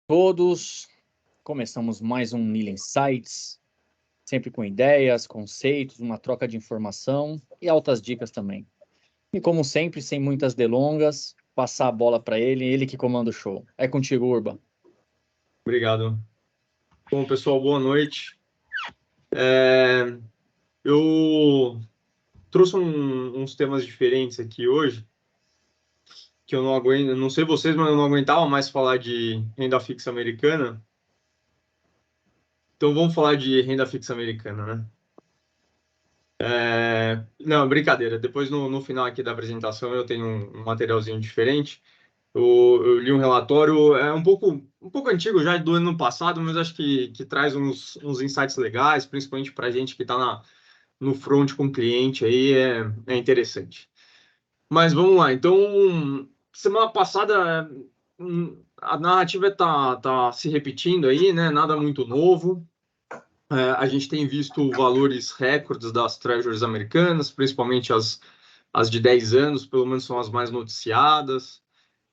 Todos, começamos mais um Nila Insights, sempre com ideias, conceitos, uma troca de informação e altas dicas também. E como sempre, sem muitas delongas, passar a bola para ele que comanda o show. É contigo, Urba. Obrigado. Bom, pessoal, boa noite. Eu trouxe uns temas diferentes aqui hoje, que eu não aguento, não sei vocês, mas eu não aguentava mais falar de renda fixa americana. Então vamos falar de renda fixa americana, né? Não, brincadeira. Depois no final aqui da apresentação eu tenho um materialzinho diferente. Eu li um relatório, um pouco antigo já, do ano passado, mas acho que traz uns insights legais, principalmente para a gente que está no front com o cliente aí, é interessante. Mas vamos lá. Então, semana passada, a narrativa tá se repetindo aí, né? Nada muito novo. A gente tem visto valores recordes das treasuries americanas, principalmente as de 10 anos, pelo menos são as mais noticiadas.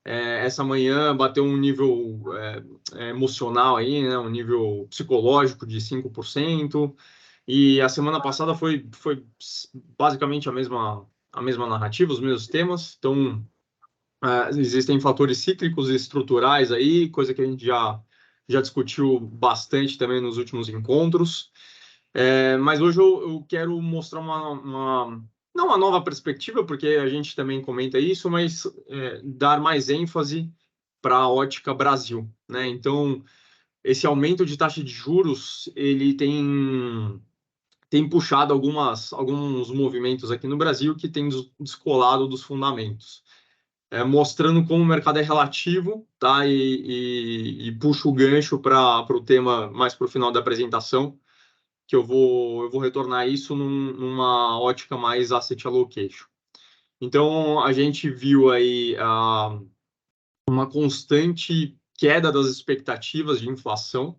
Essa manhã bateu um nível emocional aí, né? Um nível psicológico de 5%. E a semana passada foi basicamente a mesma narrativa, os mesmos temas. Então, existem fatores cíclicos e estruturais aí, coisa que a gente já discutiu bastante também nos últimos encontros. Mas hoje eu quero mostrar não uma nova perspectiva, porque a gente também comenta isso, mas dar mais ênfase para a ótica Brasil, né? Então, esse aumento de taxa de juros, ele tem puxado alguns movimentos aqui no Brasil que tem descolado dos fundamentos, mostrando como o mercado é relativo, tá? E puxa o gancho para o tema mais para o final da apresentação, que eu vou retornar isso numa ótica mais asset allocation. Então, a gente viu aí uma constante queda das expectativas de inflação,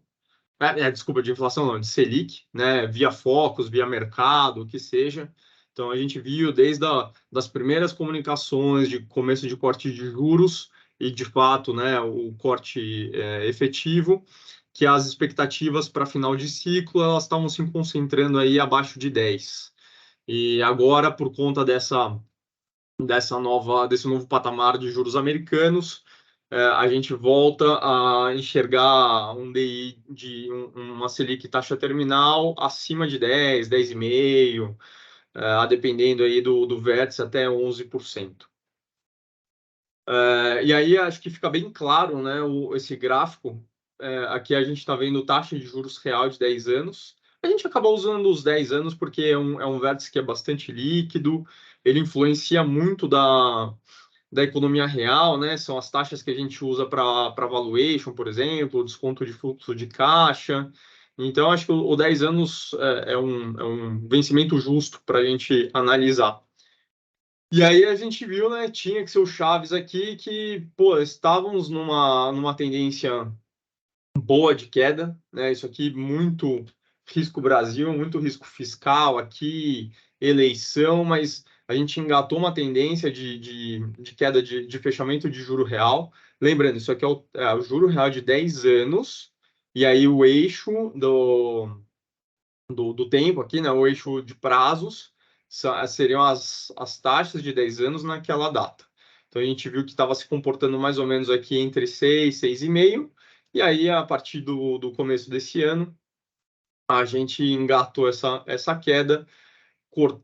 desculpa, de inflação não, de Selic, né, via Focus, via mercado, o que seja. Então, a gente viu desde das primeiras comunicações de começo de corte de juros e, de fato, né, o corte efetivo, que as expectativas para final de ciclo elas estavam se concentrando aí abaixo de 10. E agora, por conta desse novo patamar de juros americanos, a gente volta a enxergar um DI uma Selic taxa terminal acima de 10, 10,5, a dependendo aí do vértice até 11%. E aí acho que fica bem claro, né, esse gráfico. Aqui a gente está vendo taxa de juros real de 10 anos. A gente acaba usando os 10 anos porque é um vértice que é bastante líquido, ele influencia muito da economia real, né? São as taxas que a gente usa para valuation, por exemplo, desconto de fluxo de caixa. Então, acho que o 10 anos é um vencimento justo para a gente analisar. E aí a gente viu, né? Tinha que ser o Chaves aqui que, pô, estávamos numa tendência boa de queda, né? Isso aqui muito risco Brasil, muito risco fiscal aqui, eleição, mas a gente engatou uma tendência de queda de fechamento de juro real. Lembrando, isso aqui é o juro real de 10 anos, e aí o eixo do tempo aqui, né? O eixo de prazos seriam as taxas de 10 anos naquela data. Então a gente viu que estava se comportando mais ou menos aqui entre 6, 6,5, e aí a partir do começo desse ano a gente engatou essa queda,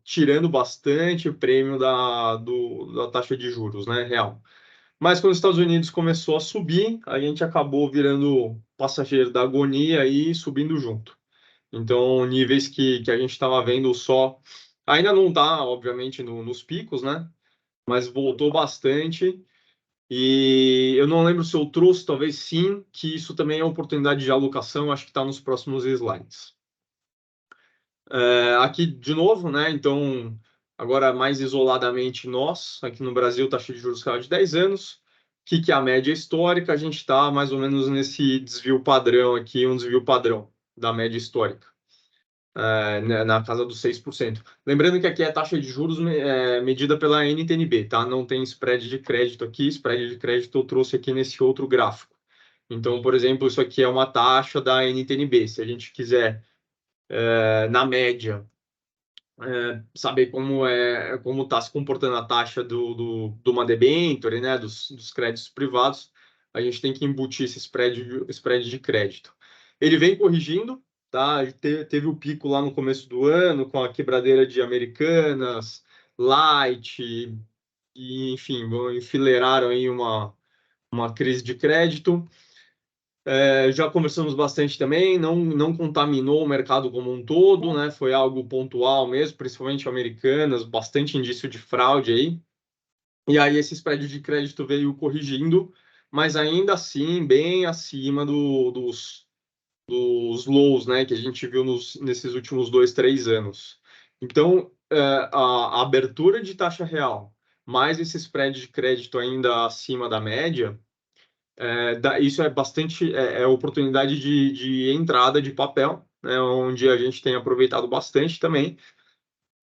tirando bastante o prêmio da taxa de juros, né, real. Mas quando os Estados Unidos começou a subir, a gente acabou virando passageiro da agonia e subindo junto. Então, níveis que a gente estava vendo só, ainda não está, obviamente, nos picos, né? Mas voltou bastante. E eu não lembro se eu trouxe, talvez sim, que isso também é oportunidade de alocação, acho que está nos próximos slides. Aqui, de novo, né? Então, agora mais isoladamente nós, aqui no Brasil, taxa de juros real de 10 anos. O que é a média histórica? A gente está mais ou menos nesse desvio padrão aqui, um desvio padrão da média histórica. Na casa dos 6%. Lembrando que aqui é taxa de juros medida pela NTNB, tá? Não tem spread de crédito aqui. Spread de crédito eu trouxe aqui nesse outro gráfico. Então, por exemplo, isso aqui é uma taxa da NTNB. Se a gente quiser, na média, saber como está se comportando a taxa de uma debênture, né, dos créditos privados, a gente tem que embutir esse spread de crédito. Ele vem corrigindo, tá? Teve o pico lá no começo do ano, com a quebradeira de Americanas, Light, e, enfim, enfileiraram aí uma crise de crédito. Já conversamos bastante também, não contaminou o mercado como um todo, né? Foi algo pontual mesmo, principalmente Americanas, bastante indício de fraude aí. E aí esse spread de crédito veio corrigindo, mas ainda assim bem acima dos lows, né, que a gente viu nesses últimos 2, 3 anos. Então, a abertura de taxa real, mais esse spread de crédito ainda acima da média, isso é bastante oportunidade de entrada de papel, né, onde a gente tem aproveitado bastante também.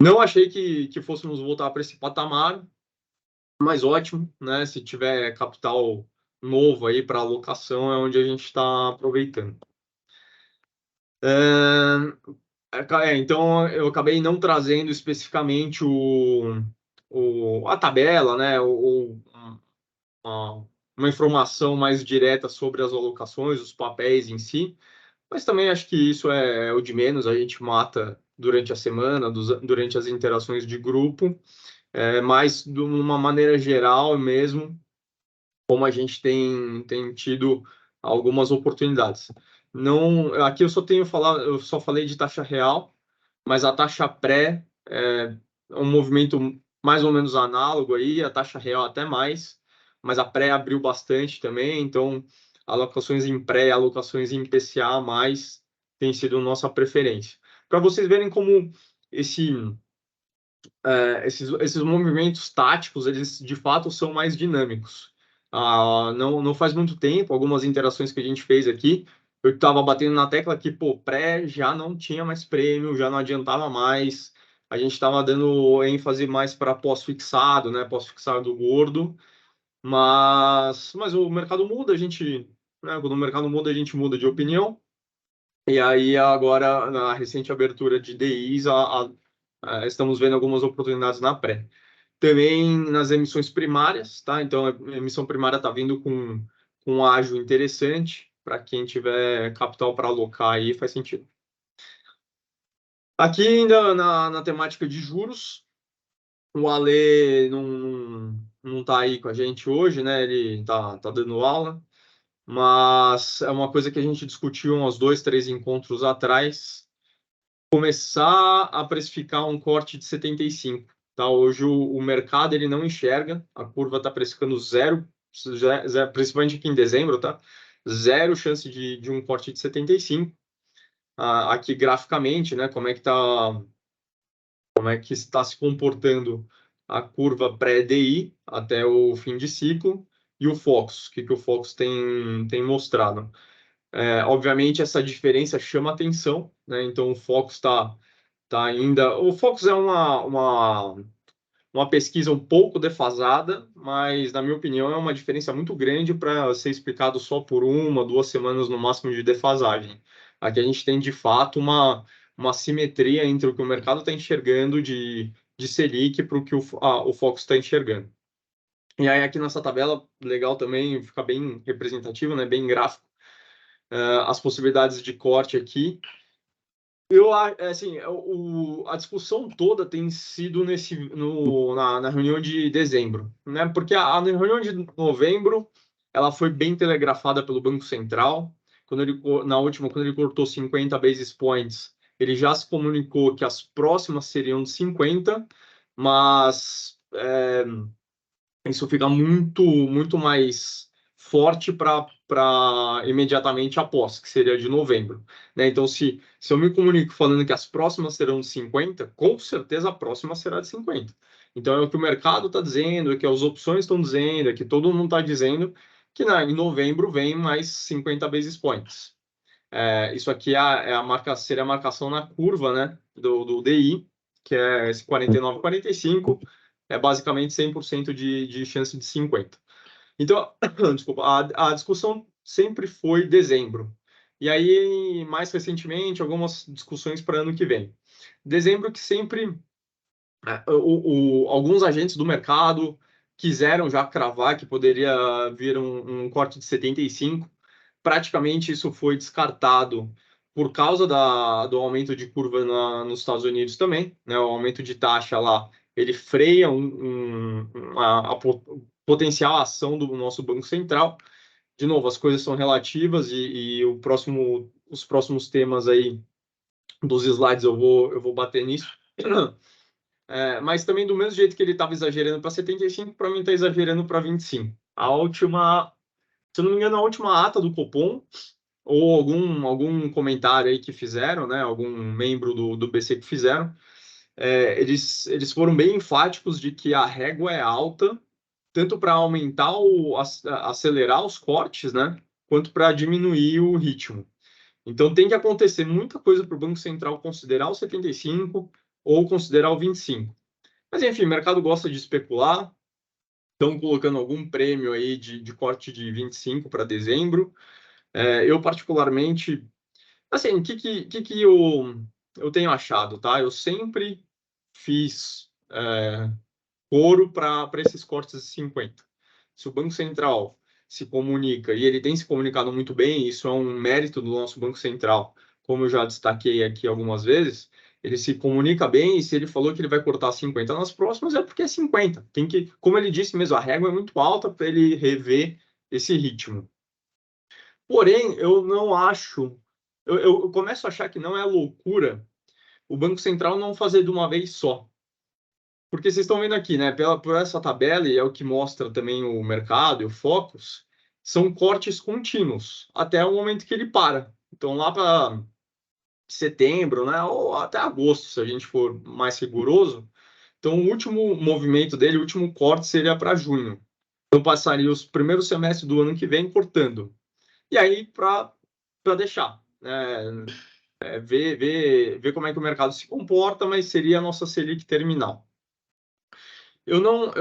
Não achei que fôssemos voltar para esse patamar, mas ótimo, né? Se tiver capital novo aí para alocação, é onde a gente está aproveitando. Então, eu acabei não trazendo especificamente a tabela, né? Uma informação mais direta sobre as alocações, os papéis em si, mas também acho que isso é o de menos, a gente mata durante a semana, durante as interações de grupo, mas de uma maneira geral mesmo, como a gente tem tido algumas oportunidades. Não, aqui eu só falei de taxa real, mas a taxa pré é um movimento mais ou menos análogo aí, a taxa real até mais, mas a pré abriu bastante também, então alocações em pré, alocações em PCA mais tem sido nossa preferência. Para vocês verem como esses movimentos táticos, eles de fato são mais dinâmicos. Não faz muito tempo, algumas interações que a gente fez aqui, eu estava batendo na tecla que, pô, pré já não tinha mais prêmio, já não adiantava mais, a gente estava dando ênfase mais para pós-fixado, né, pós-fixado gordo, mas o mercado muda, né, quando o mercado muda, a gente muda de opinião, e aí agora, na recente abertura de DIs, estamos vendo algumas oportunidades na pré. Também nas emissões primárias, tá? Então, a emissão primária está vindo com um ágio interessante. Para quem tiver capital para alocar aí, faz sentido. Aqui, ainda na temática de juros, o Ale não está aí com a gente hoje, né? Ele tá dando aula, mas é uma coisa que a gente discutiu uns 2, 3 encontros atrás. Começar a precificar um corte de 75. Tá? Hoje o mercado ele não enxerga, a curva está precificando zero, principalmente aqui em dezembro, tá? Zero chance de um corte de 75. Aqui graficamente, né? Como é que está se comportando a curva pré-DI até o fim de ciclo e o Focus, o que o Focus tem mostrado. Obviamente essa diferença chama atenção, né? Então o Focus está ainda. O Focus é uma pesquisa um pouco defasada, mas, na minha opinião, é uma diferença muito grande para ser explicado só por 1, 2 semanas no máximo de defasagem. Aqui a gente tem, de fato, uma simetria entre o que o mercado está enxergando de Selic para o que o Focus está enxergando. E aí, aqui nessa tabela, legal também, fica bem representativo, né? Bem gráfico, as possibilidades de corte aqui. Assim, a discussão toda tem sido na reunião de dezembro, né? Porque a reunião de novembro ela foi bem telegrafada pelo Banco Central. Quando ele cortou 50 basis points, ele já se comunicou que as próximas seriam de 50, mas isso fica muito mais forte para imediatamente após, que seria de novembro, né? Então, se eu me comunico falando que as próximas serão de 50, com certeza a próxima será de 50. Então, é o que o mercado está dizendo, é que as opções estão dizendo, é que todo mundo está dizendo que em novembro vem mais 50 basis points. Isso aqui seria a marcação na curva, né, do DI, que é esse 49, 45, é basicamente 100% de chance de 50. Então, desculpa, a discussão sempre foi dezembro. E aí, mais recentemente, algumas discussões para ano que vem. Dezembro que sempre alguns agentes do mercado quiseram já cravar que poderia vir um corte de 75. Praticamente isso foi descartado por causa do aumento de curva nos Estados Unidos também, né? O aumento de taxa lá, ele freia a potencial ação do nosso Banco Central. De novo, as coisas são relativas e os próximos temas aí dos slides eu vou bater nisso. Mas também do mesmo jeito que ele estava exagerando para 75, para mim está exagerando para 25. A última, se eu não me engano, a última ata do Copom, ou algum comentário aí que fizeram, né, algum membro do BC que fizeram, eles foram bem enfáticos de que a régua é alta, tanto para aumentar acelerar os cortes, né, quanto para diminuir o ritmo. Então tem que acontecer muita coisa para o Banco Central considerar o 75 ou considerar o 25. Mas enfim, o mercado gosta de especular, estão colocando algum prêmio aí de corte de 25 para dezembro. Eu, particularmente, assim, o que eu tenho achado, tá? Eu sempre fiz coro para esses cortes de 50. Se o Banco Central se comunica, e ele tem se comunicado muito bem, isso é um mérito do nosso Banco Central, como eu já destaquei aqui algumas vezes, ele se comunica bem, e se ele falou que ele vai cortar 50 nas próximas, é porque é 50. Tem que, como ele disse mesmo, a régua é muito alta para ele rever esse ritmo. Porém, eu não acho, eu começo a achar que não é loucura o Banco Central não fazer de uma vez só. Porque vocês estão vendo aqui, né? Por essa tabela, e é o que mostra também o mercado e o Focus, são cortes contínuos, até o momento que ele para. Então, lá para setembro, né? Ou até agosto, se a gente for mais rigoroso. Então, o último movimento dele, o último corte, seria para junho. Então, passaria os primeiros semestres do ano que vem cortando. E aí, para deixar, né? Ver como é que o mercado se comporta, mas seria a nossa Selic terminal. Eu não,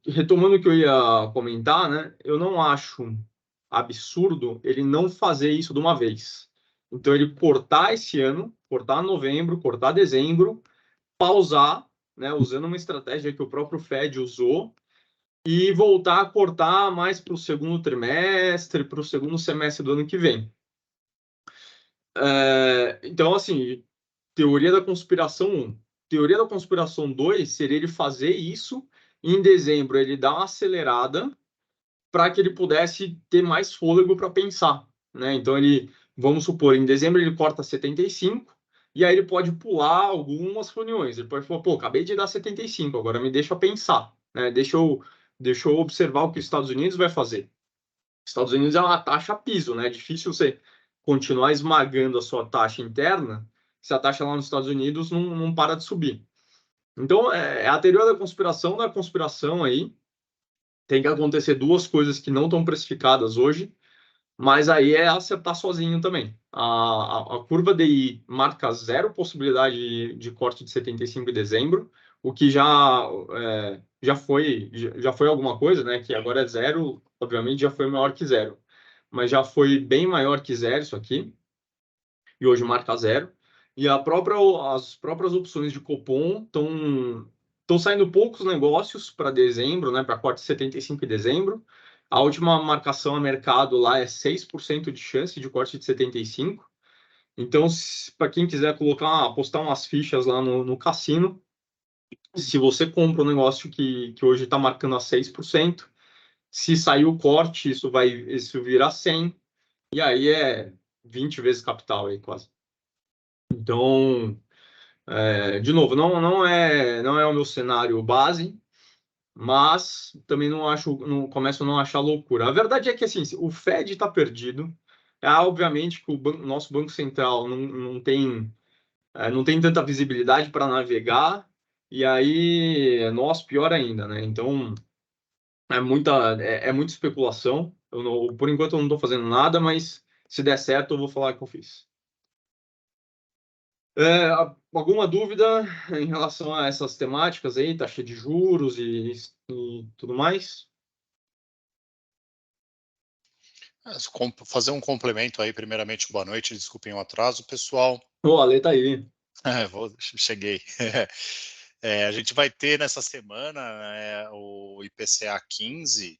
retomando o que eu ia comentar, né? Eu não acho absurdo ele não fazer isso de uma vez. Então, ele cortar esse ano, cortar novembro, cortar dezembro, pausar, né? Usando uma estratégia que o próprio Fed usou, e voltar a cortar mais para o segundo trimestre, para o segundo semestre do ano que vem. Então, assim, teoria da conspiração 1. Teoria da conspiração 2 seria ele fazer isso e em dezembro ele dar uma acelerada para que ele pudesse ter mais fôlego para pensar, né? Então ele, vamos supor, em dezembro ele corta 75 e aí ele pode pular algumas reuniões. Ele pode falar, pô, acabei de dar 75, agora me deixa pensar, né? Deixa eu observar o que os Estados Unidos vai fazer. Estados Unidos é uma taxa piso, né? É difícil você continuar esmagando a sua taxa interna se a taxa lá nos Estados Unidos não para de subir. Então, é a teoria da conspiração aí. Tem que acontecer duas coisas que não estão precificadas hoje, mas aí é acertar sozinho também. A curva DI marca zero possibilidade de corte de 75 em dezembro, o que já foi alguma coisa, né? Que agora é zero, obviamente já foi maior que zero, mas já foi bem maior que zero isso aqui, e hoje marca zero. E as próprias opções de Copom estão saindo poucos negócios para dezembro, né? Para corte de 75 em dezembro. A última marcação a mercado lá é 6% de chance de corte de 75. Então, para quem quiser apostar umas fichas lá no cassino, se você compra um negócio que hoje está marcando a 6%, se sair o corte, isso virar 100, e aí é 20 vezes capital aí, quase. Então, de novo, não é o meu cenário base, mas também não começo a não achar loucura. A verdade é que assim, o Fed está perdido. Obviamente que o nosso Banco Central não tem tanta visibilidade para navegar, e aí nós pior ainda, né? Então muita especulação. Por enquanto eu não estou fazendo nada, mas se der certo eu vou falar que eu fiz. Alguma dúvida em relação a essas temáticas aí, taxa de juros e tudo mais? Fazer um complemento aí, primeiramente, boa noite, desculpem o atraso, pessoal. O Ale tá aí. Cheguei. A gente vai ter nessa semana, né, o IPCA 15,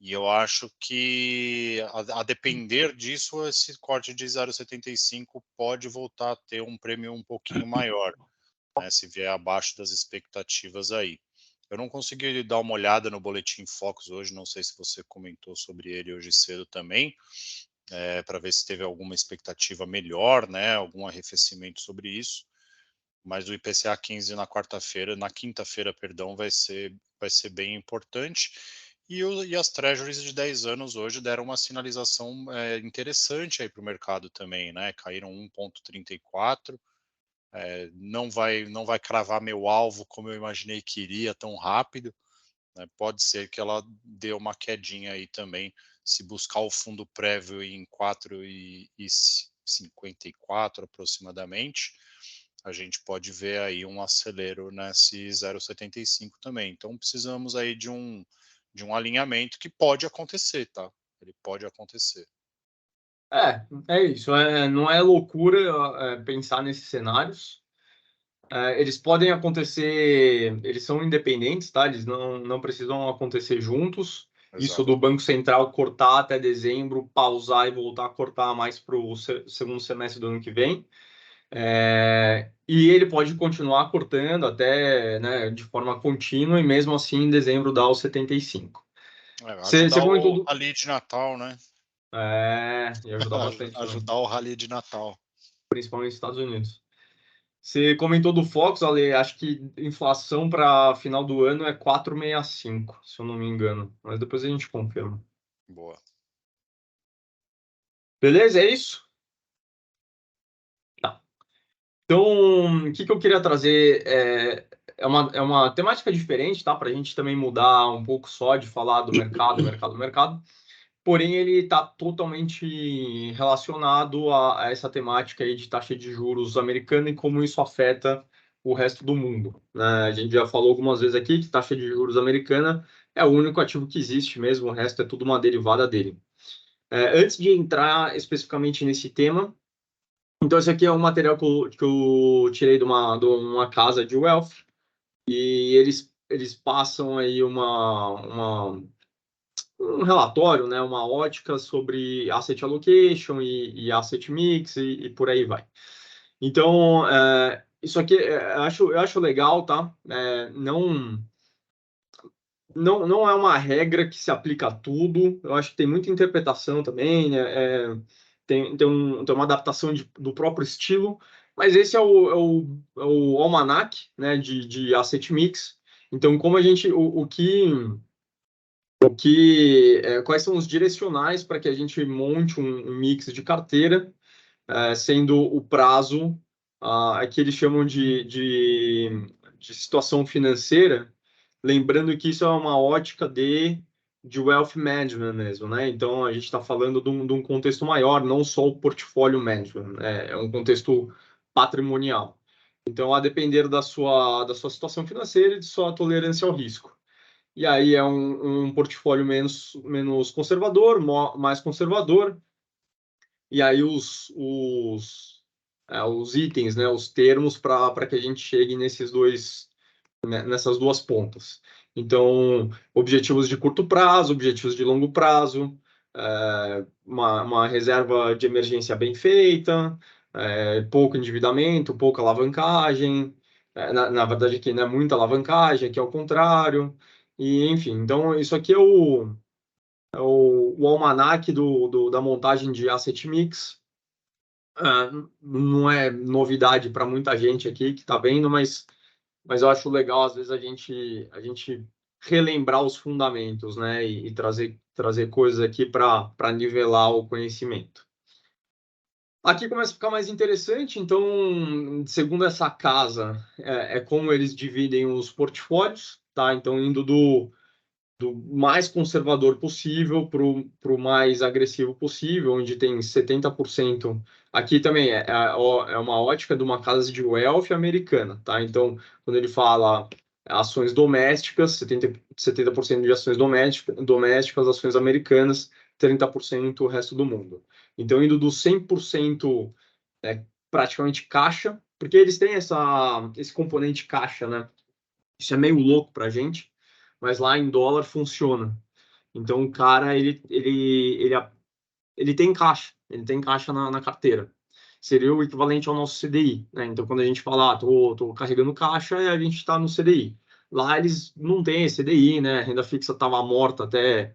e eu acho que, a depender disso, esse corte de 0,75 pode voltar a ter um prêmio um pouquinho maior, né, se vier abaixo das expectativas aí. Eu não consegui dar uma olhada no Boletim Focus hoje, não sei se você comentou sobre ele hoje cedo também, para ver se teve alguma expectativa melhor, né, algum arrefecimento sobre isso. Mas o IPCA 15 na quinta-feira, perdão, vai ser bem importante. E as treasuries de 10 anos hoje deram uma sinalização interessante aí para o mercado também, né? Caíram 1,34. Não vai cravar meu alvo como eu imaginei que iria tão rápido, né? Pode ser que ela dê uma quedinha aí também, se buscar o fundo prévio em 4,54 aproximadamente, a gente pode ver aí um acelero nesse 0,75 também. Então precisamos aí de um alinhamento que pode acontecer, tá? Ele pode acontecer. É isso. Não é loucura pensar nesses cenários. Eles podem acontecer, eles são independentes, tá? Eles não precisam acontecer juntos. Isso Exato. do Banco Central cortar até dezembro, pausar e voltar a cortar mais para o segundo semestre do ano que vem. E ele pode continuar cortando até, né, de forma contínua, e mesmo assim em dezembro dá os 75. Você comentou o rally de Natal, né? E ajudar bastante também, ajudar o rally de Natal. principalmente nos Estados Unidos. Você comentou do Fox, Ale, acho que inflação para final do ano é 4,65, se eu não me engano. Mas depois a gente confirma. Boa. Beleza? É isso? Tá. Então, o que eu queria trazer é uma temática diferente, tá? Para a gente também mudar um pouco só de falar do mercado. Porém, ele está totalmente relacionado a essa temática aí de taxa de juros americana e como isso afeta o resto do mundo, né? A gente já falou algumas vezes aqui que taxa de juros americana é o único ativo que existe mesmo, o resto é tudo uma derivada dele. Antes de entrar especificamente nesse tema, então esse aqui é um material que eu tirei de uma casa de wealth, e eles passam aí um relatório, né, uma ótica sobre asset allocation e asset mix e por aí vai. Então, isso aqui eu acho legal, tá? Não é uma regra que se aplica a tudo. Eu acho que tem muita interpretação também, né? Tem uma adaptação do próprio estilo, mas esse é o almanac, né, de asset mix. Então, como a gente, quais são os direcionais para que a gente monte um mix de carteira, sendo o prazo que eles chamam de situação financeira, lembrando que isso é uma ótica de wealth management mesmo, né? Então a gente está falando de um contexto maior, não só o portfólio management, né? É um contexto patrimonial. Então, a depender da sua situação financeira e de sua tolerância ao risco. E aí é um portfólio menos conservador, mais conservador. E aí os itens, né, os termos para que a gente chegue nessas duas pontas. Então, objetivos de curto prazo, objetivos de longo prazo, uma reserva de emergência bem feita, pouco endividamento, pouca alavancagem. Na verdade, aqui não é muita alavancagem, aqui é o contrário. E, enfim, então isso aqui é o almanac da montagem de asset mix. Não é novidade para muita gente aqui que está vendo, mas eu acho legal, às vezes, a gente relembrar os fundamentos, né? E trazer coisas aqui para nivelar o conhecimento. Aqui começa a ficar mais interessante, então, segundo essa casa, é como eles dividem os portfólios, tá? Então, indo do mais conservador possível para o mais agressivo possível, onde tem 70%. Aqui também é uma ótica de uma casa de wealth americana, tá? Então, quando ele fala ações domésticas, 70% de ações domésticas, ações americanas, 30% o resto do mundo. Então, indo do 100% praticamente caixa, porque eles têm esse componente caixa, né? Isso é meio louco para a gente, mas lá em dólar funciona. Então, o cara, ele tem caixa na carteira. Seria o equivalente ao nosso CDI, né? Então, quando a gente fala, tô carregando caixa, a gente está no CDI. Lá eles não têm CDI, né? A renda fixa estava morta até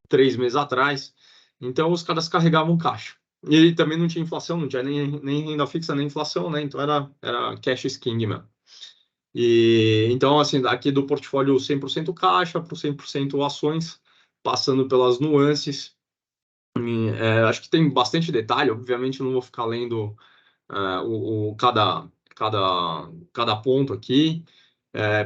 3 meses atrás. Então, os caras carregavam caixa. E também não tinha inflação, não tinha nem renda fixa, nem inflação, né? Então, era cash is king mesmo. E, então, assim, aqui do portfólio 100% caixa para o 100% ações, passando pelas nuances. Acho que tem bastante detalhe, obviamente não vou ficar lendo cada ponto aqui.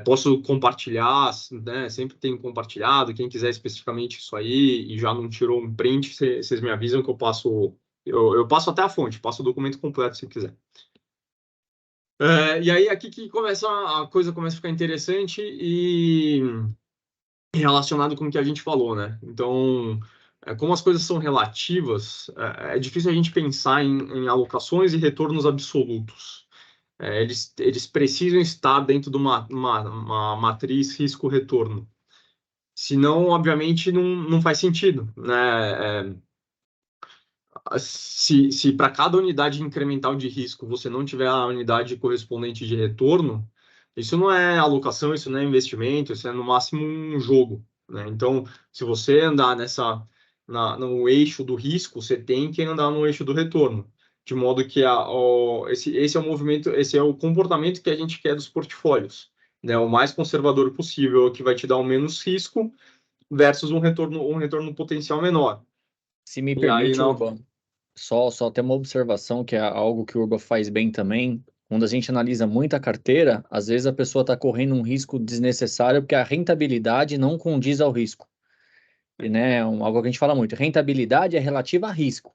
Posso compartilhar, né? Sempre tenho compartilhado. Quem quiser especificamente isso aí e já não tirou um print, vocês me avisam que eu passo. Eu passo até a fonte, passo o documento completo se quiser. E aí aqui que a coisa começa a ficar interessante e relacionado com o que a gente falou, né? Então, como as coisas são relativas, é difícil a gente pensar em alocações e retornos absolutos. Eles precisam estar dentro de uma matriz risco-retorno. Senão, obviamente, não faz sentido, né? Se para cada unidade incremental de risco você não tiver a unidade correspondente de retorno, isso não é alocação, isso não é investimento, isso é no máximo um jogo, né? Então, se você andar no eixo do risco, você tem que andar no eixo do retorno, de modo que esse é o movimento, esse é o comportamento que a gente quer dos portfólios, né? O mais conservador possível, que vai te dar o menos risco versus um retorno potencial menor. Se me E aí, permite, Urban, só tem uma observação que é algo que o Urban faz bem também. Quando a gente analisa muita carteira, às vezes a pessoa está correndo um risco desnecessário porque a rentabilidade não condiz ao risco. E, né, algo que a gente fala muito, rentabilidade é relativa a risco.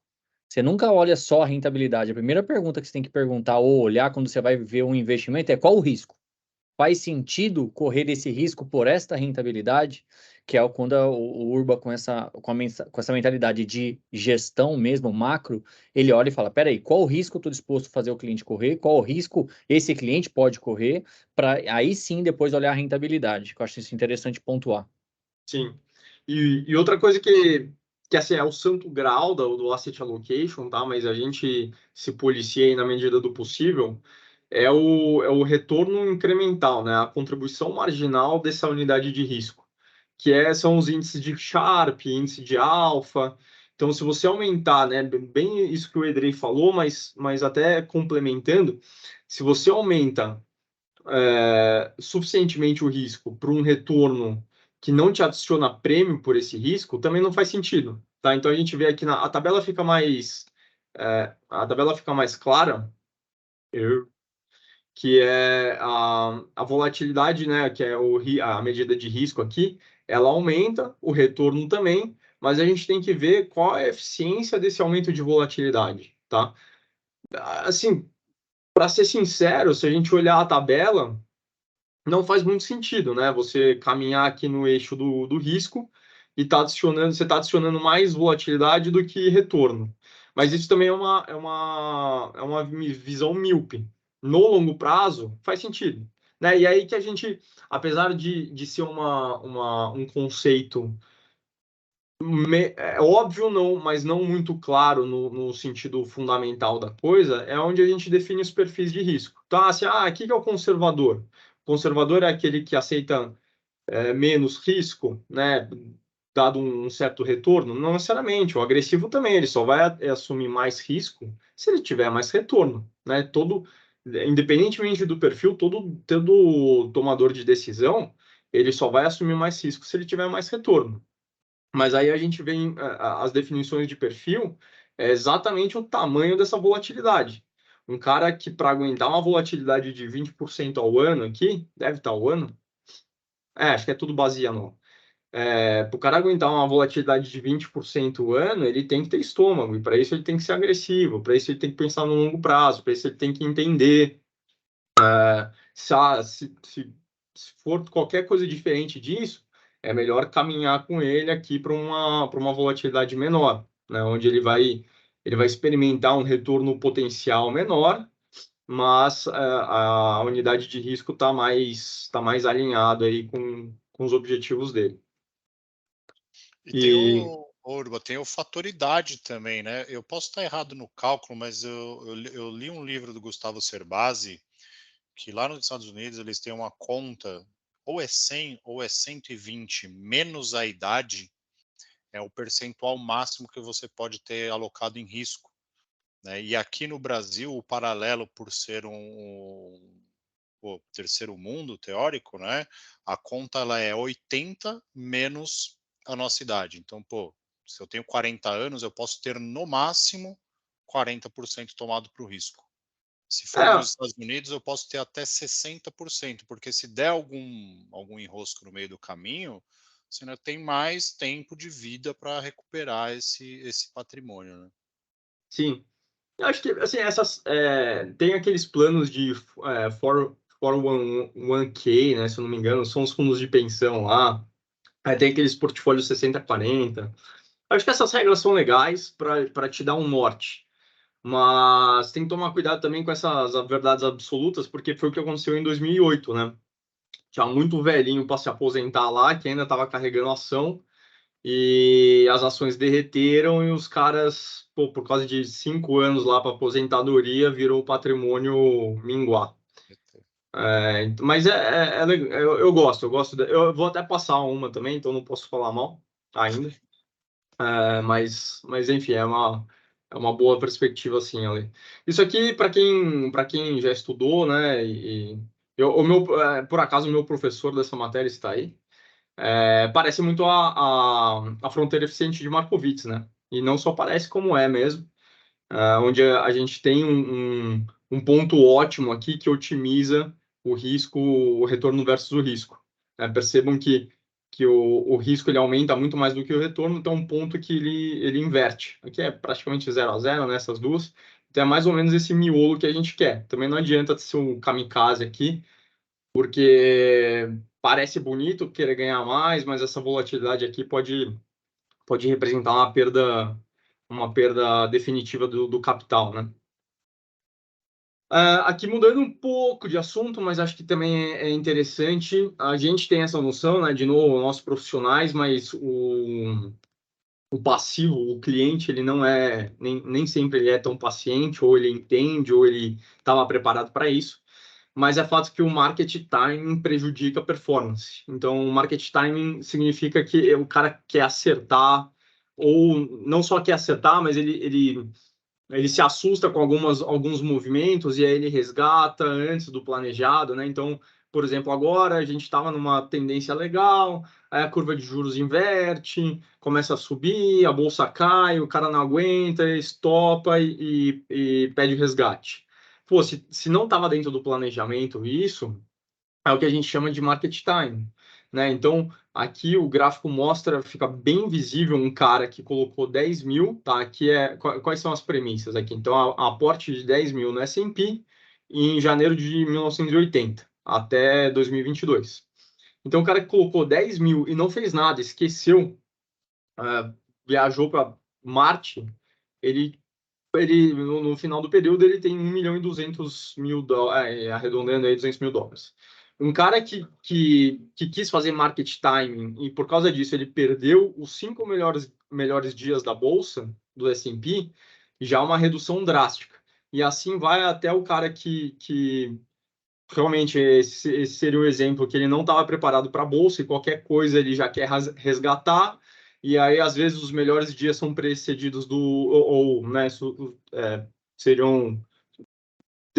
Você nunca olha só a rentabilidade. A primeira pergunta que você tem que perguntar ou olhar quando você vai ver um investimento é qual o risco? Faz sentido correr esse risco por esta rentabilidade? Que é quando o Urba, com essa mentalidade de gestão mesmo, macro, ele olha e fala, peraí, qual o risco eu estou disposto a fazer o cliente correr? Qual o risco esse cliente pode correr? Para aí sim depois olhar a rentabilidade, que eu acho isso interessante pontuar. sim. E outra coisa que assim, é o santo graal do asset allocation, tá? Mas a gente se policia aí na medida do possível, é o retorno incremental, né? A contribuição marginal dessa unidade de risco, são os índices de Sharpe, índice de alfa. Então, se você aumentar, né, bem isso que o Edrei falou, mas até complementando, se você aumenta suficientemente o risco para um retorno que não te adiciona prêmio por esse risco, também não faz sentido, tá? Então a gente vê aqui a tabela fica mais clara, que é a volatilidade, né? Que é a medida de risco aqui, ela aumenta, o retorno também, mas a gente tem que ver qual é a eficiência desse aumento de volatilidade, tá? Assim, para ser sincero, se a gente olhar a tabela, não faz muito sentido, né? Você caminhar aqui no eixo do risco e você está adicionando mais volatilidade do que retorno. Mas isso também é uma visão míope. No longo prazo, faz sentido. Né? E aí que a gente, apesar de ser um conceito óbvio, não, mas não muito claro no sentido fundamental da coisa, é onde a gente define os perfis de risco. Então, assim, aqui que é o conservador. O conservador é aquele que aceita menos risco, né, dado um certo retorno? Não necessariamente. O agressivo também, ele só vai assumir mais risco se ele tiver mais retorno, né? Independentemente do perfil, todo tomador de decisão, ele só vai assumir mais risco se ele tiver mais retorno. Mas aí a gente vê as definições de perfil, é exatamente o tamanho dessa volatilidade. Um cara que, para aguentar uma volatilidade de 20% ao ano aqui, deve estar ao ano? Acho que é tudo base anual. Para o cara aguentar uma volatilidade de 20% ao ano, ele tem que ter estômago, e para isso ele tem que ser agressivo, para isso ele tem que pensar no longo prazo, para isso ele tem que entender se for qualquer coisa diferente disso, é melhor caminhar com ele aqui para uma volatilidade menor, né? Onde ele vai experimentar um retorno potencial menor, mas a unidade de risco tá mais alinhada aí com os objetivos dele. E tem E Urba, tem o fator idade também, né? Eu posso estar errado no cálculo, mas eu li um livro do Gustavo Cerbasi, que lá nos Estados Unidos eles têm uma conta, ou é 100 ou é 120, menos a idade, é o percentual máximo que você pode ter alocado em risco, né? E aqui no Brasil, o paralelo, por ser terceiro mundo teórico, né? A conta ela é 80 menos a nossa idade. Então, se eu tenho 40 anos, eu posso ter no máximo 40% tomado para o risco. Se for é, nos Estados Unidos, eu posso ter até 60%, porque se der algum enrosco no meio do caminho, você ainda tem mais tempo de vida para recuperar esse patrimônio, né? sim. Eu acho que assim, tem aqueles planos de 401k, né? Se eu não me engano, são os fundos de pensão lá. Aí tem aqueles portfólios 60-40. Acho que essas regras são legais para te dar um norte. Mas tem que tomar cuidado também com essas verdades absolutas, porque foi o que aconteceu em 2008, né? Tinha muito velhinho para se aposentar lá, que ainda estava carregando ação, e as ações derreteram e os caras, por causa de 5 anos lá para aposentadoria, virou patrimônio minguar. Mas eu gosto. Eu vou até passar uma também, então não posso falar mal ainda. Mas enfim, é uma boa perspectiva, assim, Ale. Isso aqui, para quem já estudou, né? Por acaso, o meu professor dessa matéria está aí. Parece muito a fronteira eficiente de Markowitz, né? E não só parece, como é mesmo. Onde a gente tem um ponto ótimo aqui que otimiza o risco, o retorno versus o risco. Percebam que o risco ele aumenta muito mais do que o retorno, então um ponto que ele inverte. Aqui é praticamente 0-0 nessas duas. Então é mais ou menos esse miolo que a gente quer. Também não adianta ser um kamikaze aqui, porque parece bonito querer ganhar mais, mas essa volatilidade aqui pode representar uma perda definitiva do capital, né? Aqui mudando um pouco de assunto, mas acho que também é interessante. A gente tem essa noção, né? De novo, nossos profissionais, mas o passivo, o cliente, ele não é, nem sempre ele é tão paciente, ou ele entende, ou ele estava preparado para isso. Mas é fato que o market timing prejudica a performance. Então, o market timing significa que o cara quer acertar, ou não só quer acertar, mas ele se assusta com alguns movimentos e aí ele resgata antes do planejado, né? Então, por exemplo, agora a gente estava numa tendência legal, aí a curva de juros inverte, começa a subir, a bolsa cai, o cara não aguenta, estopa e pede o resgate. Pô, se não estava dentro do planejamento isso, é o que a gente chama de market time, né? Então, aqui o gráfico mostra, fica bem visível um cara que colocou 10 mil, tá? Aqui quais são as premissas aqui? Então, aporte de 10 mil no S&P em janeiro de 1980 até 2022. Então, o cara que colocou 10 mil e não fez nada, esqueceu, viajou para Marte, ele no final do período ele tem 1.200.000 dólares, arredondando aí 200 mil dólares. Um cara que quis fazer market timing e por causa disso ele perdeu os 5 melhores dias da bolsa do S&P, já uma redução drástica. E assim vai até o cara que realmente esse seria o exemplo que ele não estava preparado para a bolsa e qualquer coisa ele já quer resgatar. E aí, às vezes, os melhores dias são precedidos né, seriam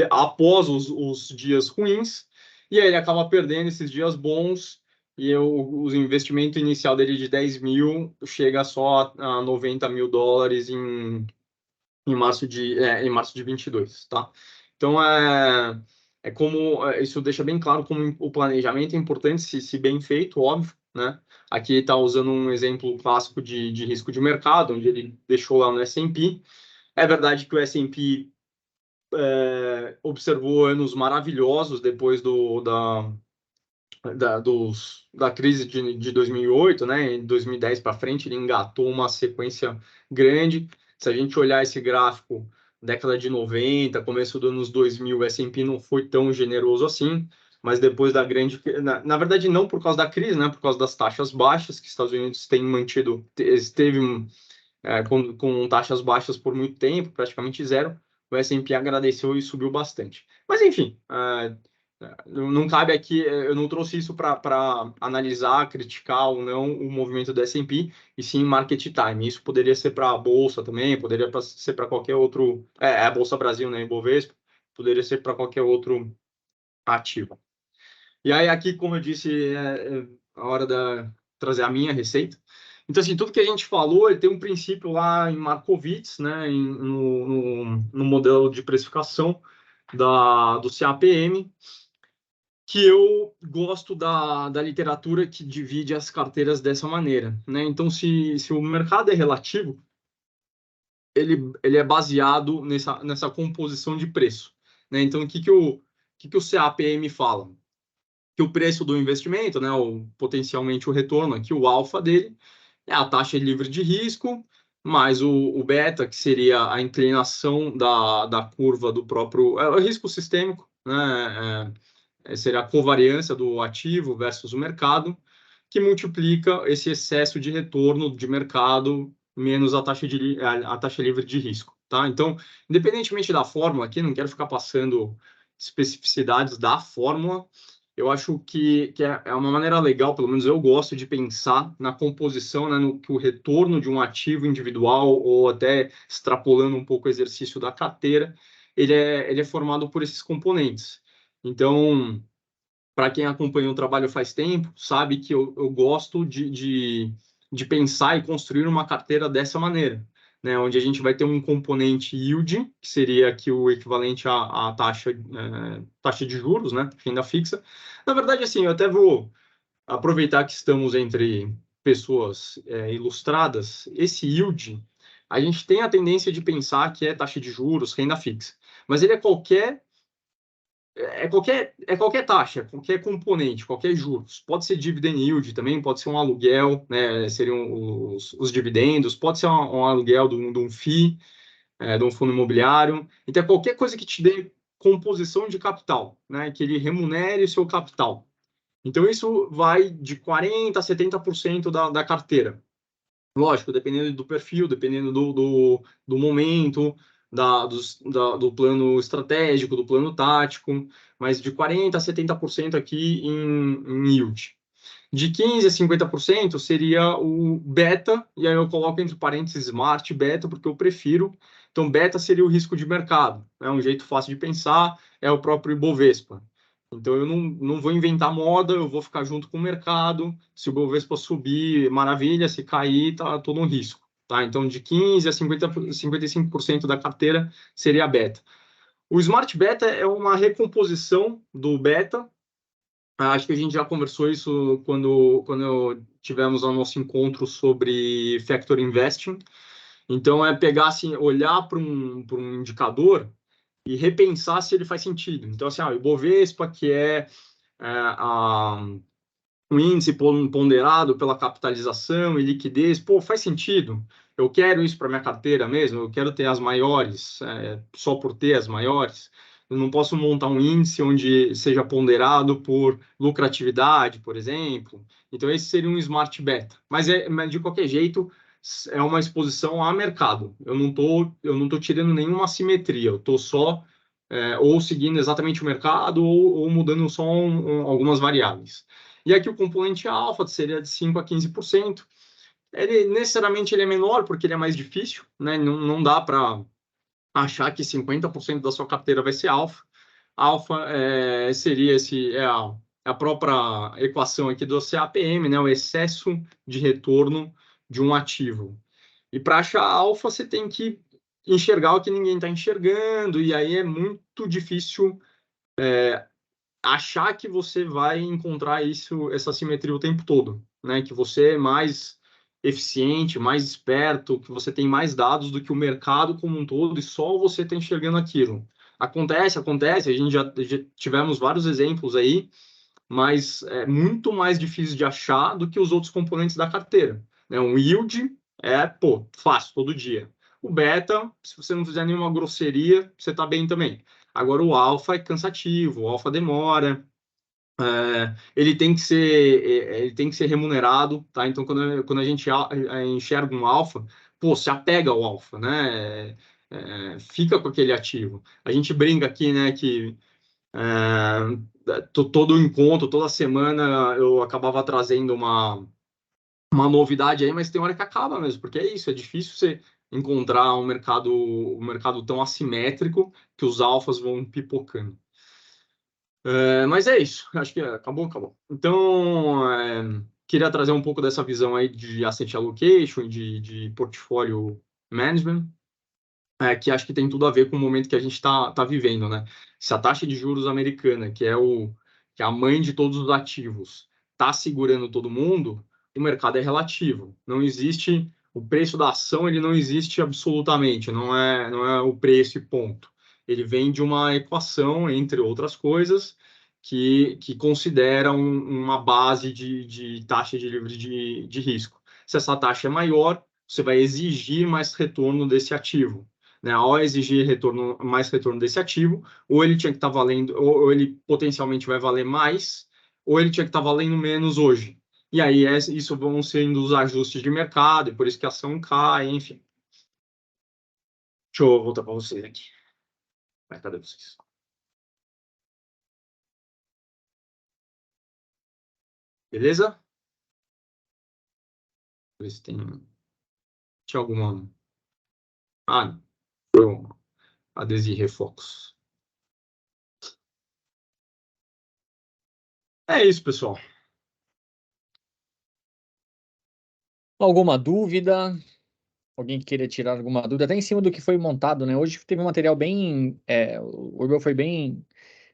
após os dias ruins, e aí ele acaba perdendo esses dias bons, e o investimento inicial dele de 10 mil chega só a 90 mil dólares em março de 22, tá? Então, isso deixa bem claro como o planejamento é importante, se bem feito, óbvio, né? Aqui está usando um exemplo clássico de risco de mercado, onde ele deixou lá no S&P. É verdade que o S&P observou anos maravilhosos depois da crise de 2008, né? Em 2010 para frente, ele engatou uma sequência grande. Se a gente olhar esse gráfico, década de 90, começo dos anos 2000, o S&P não foi tão generoso assim, mas depois da grande... Na verdade, não por causa da crise, né? Por causa das taxas baixas que os Estados Unidos têm mantido, esteve com taxas baixas por muito tempo, praticamente zero, o S&P agradeceu e subiu bastante. Mas, enfim, não cabe aqui, eu não trouxe isso para analisar, criticar ou não o movimento do S&P, e sim market time. Isso poderia ser para a Bolsa também, poderia ser para qualquer outro... a Bolsa Brasil, né, Ibovespa, poderia ser para qualquer outro ativo. E aí, aqui, como eu disse, é a hora de trazer a minha receita. Então, assim, tudo que a gente falou, ele tem um princípio lá em Markowitz, né, no modelo de precificação do CAPM, que eu gosto da literatura que divide as carteiras dessa maneira, né? Então, se o mercado é relativo, ele é baseado nessa composição de preço, né? Então, o que o CAPM fala? Que o preço do investimento, né, potencialmente o retorno aqui, o alfa dele, é a taxa livre de risco, mais o beta, que seria a inclinação da curva do próprio o risco sistêmico, né, seria a covariância do ativo versus o mercado, que multiplica esse excesso de retorno de mercado menos a taxa livre de risco. Tá? Então, independentemente da fórmula aqui, não quero ficar passando especificidades da fórmula, eu acho que é uma maneira legal, pelo menos eu gosto de pensar na composição, né, no que o retorno de um ativo individual, ou até extrapolando um pouco o exercício da carteira, ele é formado por esses componentes. Então, para quem acompanha o trabalho faz tempo, sabe que eu gosto de pensar e construir uma carteira dessa maneira, né? Onde a gente vai ter um componente yield, que seria aqui o equivalente à taxa de juros, né? Renda fixa. Na verdade, assim, eu até vou aproveitar que estamos entre pessoas ilustradas. Esse yield, a gente tem a tendência de pensar que é taxa de juros, renda fixa. Mas ele é qualquer taxa, qualquer componente, qualquer juros. Pode ser dividend yield também, pode ser um aluguel, né? Seriam os dividendos, pode ser um aluguel de um FII, de um fundo imobiliário. Então, qualquer coisa que te dê composição de capital, né? Que ele remunere o seu capital. Então, isso vai de 40% a 70% da carteira. Lógico, dependendo do perfil, dependendo do momento, do plano estratégico, do plano tático, mas de 40% a 70% aqui em yield. De 15% a 50% seria o beta, e aí eu coloco entre parênteses smart beta, porque eu prefiro. Então, beta seria o risco de mercado. É um jeito fácil de pensar, é o próprio Ibovespa. Então, eu não vou inventar moda, eu vou ficar junto com o mercado. Se o Ibovespa subir, maravilha. Se cair, tá todo um risco. Tá? Então, de 15% a 55% da carteira seria beta. O Smart Beta é uma recomposição do beta. Acho que a gente já conversou isso quando tivemos o nosso encontro sobre Factor Investing. Então, é pegar, assim, olhar para um indicador e repensar se ele faz sentido. Então, assim, o Ibovespa, que um índice ponderado pela capitalização e liquidez, faz sentido. Eu quero isso para minha carteira mesmo, eu quero ter as maiores, só por ter as maiores. Eu não posso montar um índice onde seja ponderado por lucratividade, por exemplo. Então, esse seria um smart beta. Mas de qualquer jeito, é uma exposição a mercado. Eu não tô tirando nenhuma assimetria, eu estou só ou seguindo exatamente o mercado ou mudando só algumas variáveis. E aqui o componente alfa seria de 5% a 15%. Necessariamente ele é menor porque ele é mais difícil, né? Não dá para achar que 50% da sua carteira vai ser alfa. Alfa seria a própria equação aqui do CAPM, né? O excesso de retorno de um ativo. E para achar alfa, você tem que enxergar o que ninguém está enxergando, e aí é muito difícil achar que você vai encontrar essa simetria o tempo todo, né? Que você é mais eficiente, mais esperto, que você tem mais dados do que o mercado como um todo e só você está enxergando aquilo. Acontece, a gente já tivemos vários exemplos aí mas é muito mais difícil de achar do que os outros componentes da carteira, né? Um yield fácil, todo dia. O beta, se você não fizer nenhuma grosseria, você está bem também. Agora, o alfa é cansativo, o alfa demora, ele tem que ser remunerado, tá? Então, quando a gente enxerga um alfa, se apega ao alfa, né? Fica com aquele ativo. A gente brinca aqui, né, que todo encontro, toda semana eu acabava trazendo uma novidade aí, mas tem hora que acaba mesmo, porque é isso, é difícil você encontrar um mercado tão assimétrico que os alfas vão pipocando. Mas é isso, acho que acabou. Então, queria trazer um pouco dessa visão aí de asset allocation, de portfólio management, que acho que tem tudo a ver com o momento que a gente está vivendo, né? Se a taxa de juros americana, que é a mãe de todos os ativos, está segurando todo mundo, o mercado é relativo. Não existe o preço da ação, ele não existe absolutamente, não é o preço e ponto. Ele vem de uma equação, entre outras coisas, que considera uma base de taxa de livre de risco. Se essa taxa é maior, você vai exigir mais retorno desse ativo, né? Ao exigir mais retorno desse ativo, ou ele tinha que estar valendo, ou ele potencialmente vai valer mais, ou ele tinha que estar valendo menos hoje. E aí isso vão sendo os ajustes de mercado, e por isso que a ação cai, enfim. Deixa eu voltar para vocês aqui. Cadê vocês? Beleza? Ver se tinha alguma. Ah, não. A Desirê Fox. É isso, pessoal. Alguma dúvida? Alguém que queira tirar alguma dúvida? Até em cima do que foi montado, né? Hoje teve um material bem. O Urbel foi bem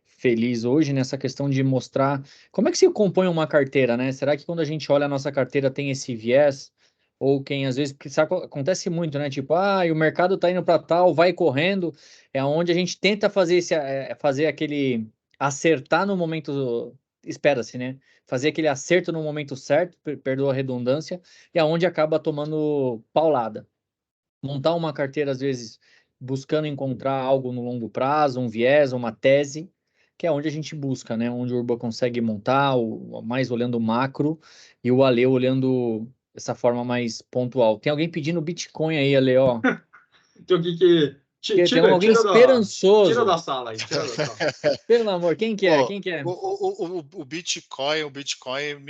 feliz hoje nessa questão de mostrar como é que se compõe uma carteira, né? Será que quando a gente olha a nossa carteira tem esse viés? Ou quem às vezes, porque sabe, acontece muito, né? Tipo, o mercado tá indo para tal, vai correndo. É onde a gente tenta fazer fazer aquele acertar no momento, espera-se, né? Fazer aquele acerto no momento certo, perdoa a redundância, e aonde acaba tomando paulada. Montar uma carteira, às vezes, buscando encontrar algo no longo prazo, um viés, uma tese, que é onde a gente busca, né? Onde o Urba consegue montar, mais olhando o macro, e o Ale olhando essa forma mais pontual. Tem alguém pedindo Bitcoin aí, Ale, ó. Então, o que Tem alguém tira da esperançoso. sala aí, tira da sala. Pelo amor, quem que é? Pô, Quem que é? o Bitcoin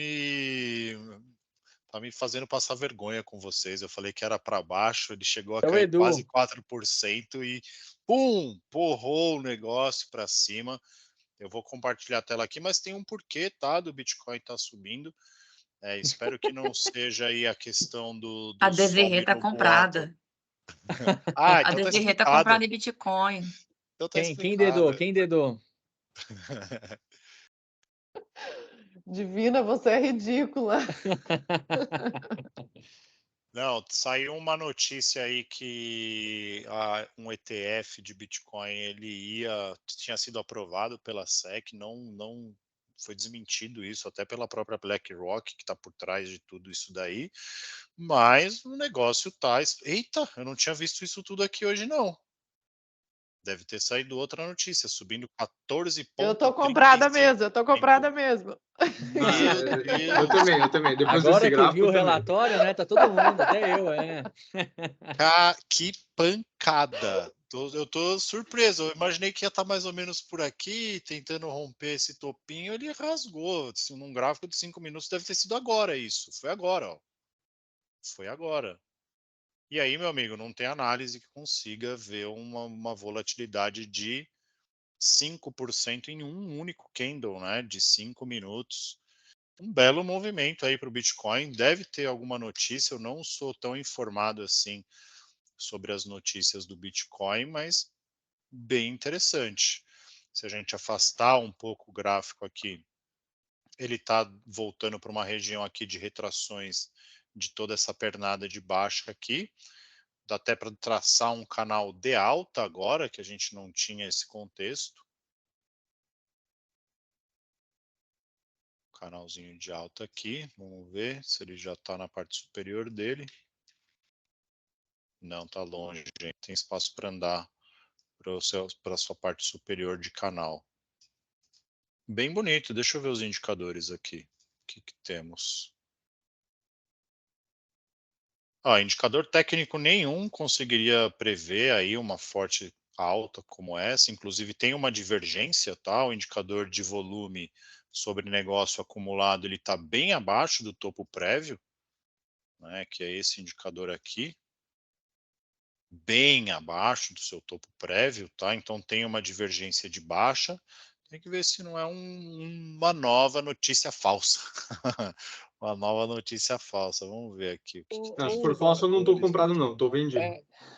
tá me fazendo passar vergonha com vocês. Eu falei que era para baixo, ele chegou a É o cair quase Edu. 4% e pum, porrou o negócio para cima. Eu vou compartilhar a tela aqui, mas tem um porquê, tá? Do Bitcoin tá subindo. Espero que não seja aí a questão A do Desirê sobe tá no boato. comprada. A Então tá Desirê tá explicado. comprada em Bitcoin. Então tá Quem dedou? explicado. Quem dedou? Divina, você é ridícula. Não, saiu uma notícia aí que um ETF de Bitcoin tinha sido aprovado pela SEC, não foi desmentido isso, até pela própria BlackRock, que está por trás de tudo isso daí, mas o negócio tá. Eita, eu não tinha visto isso tudo aqui hoje, não. Deve ter saído outra notícia, subindo 14,35%. Eu tô comprada mesmo, eu tô comprada mesmo. Meu Eu Deus! também. Depois desse Agora que gráfico, viu o eu também. relatório, né? Tá todo mundo, até eu, Que pancada! Eu tô surpreso. Eu imaginei que ia estar mais ou menos por aqui, tentando romper esse topinho. Ele rasgou. Num gráfico de 5 minutos, deve ter sido agora isso. Foi agora, ó. Foi agora. E aí, meu amigo, não tem análise que consiga ver uma volatilidade de 5% em um único candle, né? De 5 minutos. Um belo movimento aí para o Bitcoin. Deve ter alguma notícia. Eu não sou tão informado assim sobre as notícias do Bitcoin, mas bem interessante. Se a gente afastar um pouco o gráfico aqui, ele está voltando para uma região aqui de retrações de toda essa pernada de baixa aqui. Dá até para traçar um canal de alta agora, que a gente não tinha esse contexto. canalzinho de alta aqui. Vamos ver se ele já está na parte superior dele. Não, está longe, gente. Tem espaço para andar para a sua parte superior de canal. Bem bonito. Deixa eu ver os indicadores aqui. O que temos? Indicador técnico nenhum conseguiria prever aí uma forte alta como essa. Inclusive tem uma divergência, tá? O indicador de volume sobre negócio acumulado, ele está bem abaixo do topo prévio, né? Que é esse indicador aqui. Bem abaixo do seu topo prévio, tá? Então tem uma divergência de baixa. Tem que ver se não é uma nova notícia falsa. Uma nova notícia falsa. Vamos ver aqui. O que Não, se for falso, eu não estou comprado, não. Estou vendido.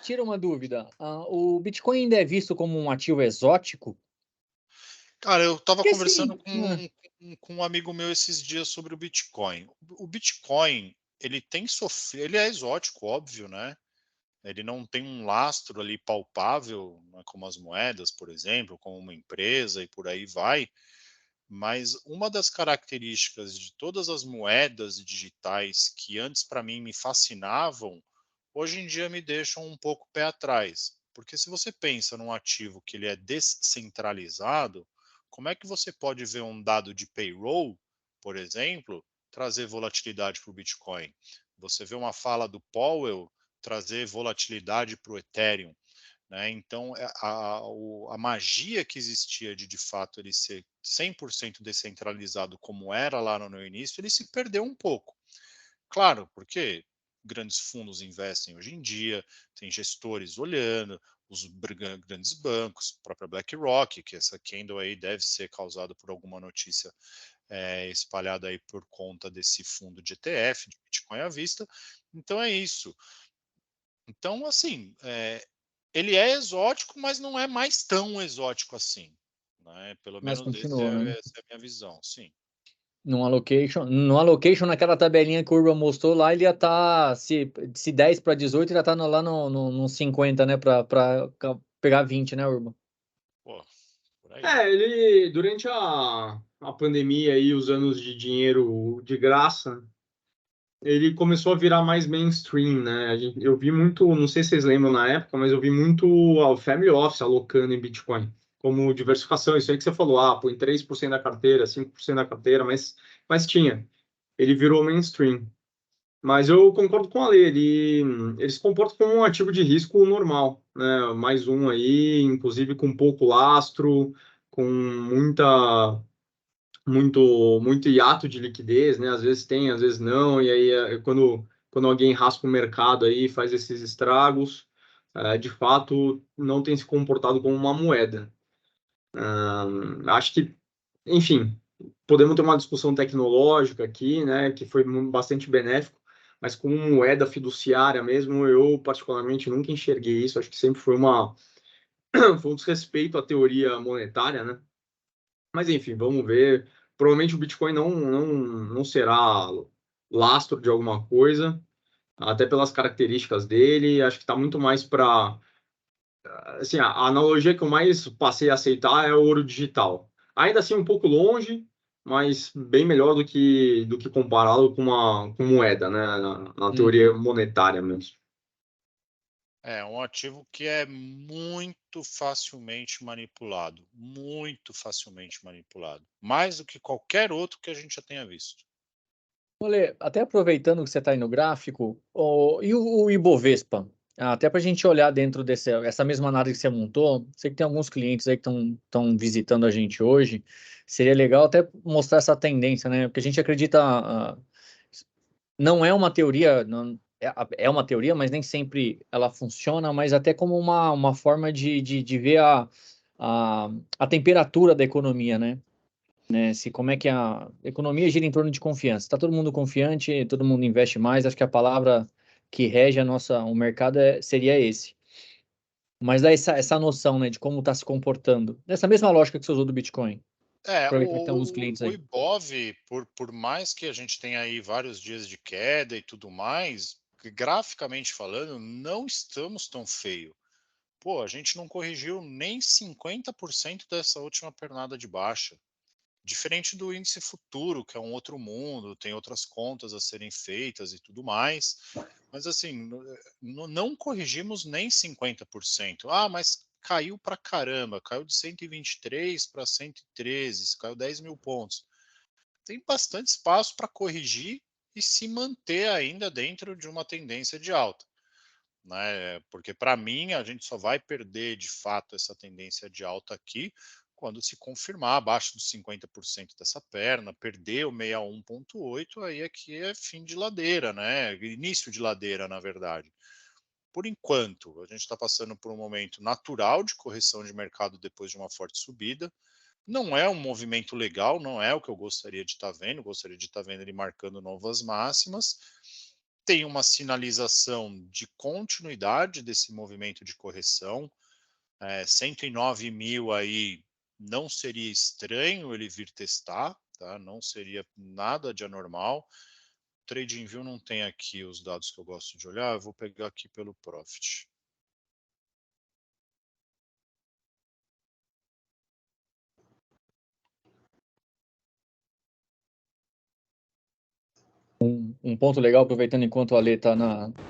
Tira uma dúvida. O Bitcoin ainda é visto como um ativo exótico? Cara, eu estava Porque conversando assim, com um amigo meu esses dias sobre o Bitcoin. O Bitcoin, ele tem sofrido, ele é exótico, óbvio, né? Ele não tem um lastro ali palpável, né, como as moedas, por exemplo, como uma empresa e por aí vai. Mas uma das características de todas as moedas digitais que antes para mim me fascinavam, hoje em dia me deixam um pouco pé atrás. Porque se você pensa num ativo que ele é descentralizado, como é que você pode ver um dado de payroll, por exemplo, trazer volatilidade para o Bitcoin? Você vê uma fala do Powell trazer volatilidade para o Ethereum, né? Então, a magia que existia de fato, ele ser 100% descentralizado como era lá no início, ele se perdeu um pouco. Claro, porque grandes fundos investem hoje em dia, tem gestores olhando, os grandes bancos, a própria BlackRock, que essa candle aí deve ser causada por alguma notícia espalhada aí por conta desse fundo de ETF, de Bitcoin à vista. Então é isso. Então, assim, ele é exótico, mas não é mais tão exótico assim, né? Pelo mas menos continua, né? essa é a minha visão, sim. No allocation, naquela tabelinha que o Urban mostrou lá, ele ia estar, se 10 para 18, ele ia estar lá no 50, né? Para pegar 20, né, Urban? Pô, por aí. Ele, durante a pandemia e os anos de dinheiro de graça, ele começou a virar mais mainstream, né? Eu vi muito, não sei se vocês lembram na época, mas eu vi muito o Family Office alocando em Bitcoin como diversificação. Isso aí que você falou, põe 3% da carteira, 5% da carteira, mas tinha. Ele virou mainstream. Mas eu concordo com a Lê, ele se comporta como um ativo de risco normal, né? Mais um aí, inclusive com pouco lastro, com muito hiato de liquidez, né? Às vezes tem, às vezes não, e aí quando alguém raspa o mercado aí, faz esses estragos, de fato não tem se comportado como uma moeda. Acho que, enfim, podemos ter uma discussão tecnológica aqui, né, que foi bastante benéfico, mas como moeda fiduciária mesmo, eu particularmente nunca enxerguei isso, acho que sempre foi foi um desrespeito à teoria monetária, né? Mas enfim, vamos ver. Provavelmente o Bitcoin não será lastro de alguma coisa, até pelas características dele. Acho que está muito mais para. Assim, a analogia que eu mais passei a aceitar é o ouro digital. Ainda assim, um pouco longe, mas bem melhor do que compará-lo com moeda, né? Na teoria monetária mesmo. É um ativo que é muito facilmente manipulado, muito facilmente manipulado, mais do que qualquer outro que a gente já tenha visto. Olha, até aproveitando que você está aí no gráfico, e o Ibovespa? Até para a gente olhar dentro essa mesma análise que você montou, sei que tem alguns clientes aí que estão visitando a gente hoje, seria legal até mostrar essa tendência, né? Porque a gente acredita, não é uma teoria, não, é uma teoria, mas nem sempre ela funciona, mas até como uma forma de ver a temperatura da economia, né? Se como é que a economia gira em torno de confiança. Está todo mundo confiante, todo mundo investe mais. Acho que a palavra que rege o mercado seria esse. Mas dá essa noção, né, de como está se comportando. Nessa mesma lógica que você usou do Bitcoin. Aproveitar que tem alguns clientes O aí. Ibov, por mais que a gente tenha aí vários dias de queda e tudo mais, graficamente falando, não estamos tão feio. Pô, a gente não corrigiu nem 50% dessa última pernada de baixa. Diferente do índice futuro, que é um outro mundo, tem outras contas a serem feitas e tudo mais. Mas assim, não corrigimos nem 50%. Ah, mas caiu para caramba, caiu de 123 para 113, caiu 10 mil pontos. Tem bastante espaço para corrigir e se manter ainda dentro de uma tendência de alta, né? Porque para mim a gente só vai perder de fato essa tendência de alta aqui quando se confirmar abaixo dos 50% dessa perna, perder o 61,8, aí aqui é fim de ladeira, né? Início de ladeira, na verdade. Por enquanto, a gente está passando por um momento natural de correção de mercado depois de uma forte subida. Não é um movimento legal, não é o que eu gostaria de estar vendo. Gostaria de estar vendo ele marcando novas máximas. Tem uma sinalização de continuidade desse movimento de correção. 109 mil aí não seria estranho ele vir testar, tá? Não seria nada de anormal. TradingView não tem aqui os dados que eu gosto de olhar, eu vou pegar aqui pelo Profit. Um ponto legal, aproveitando enquanto o Ale está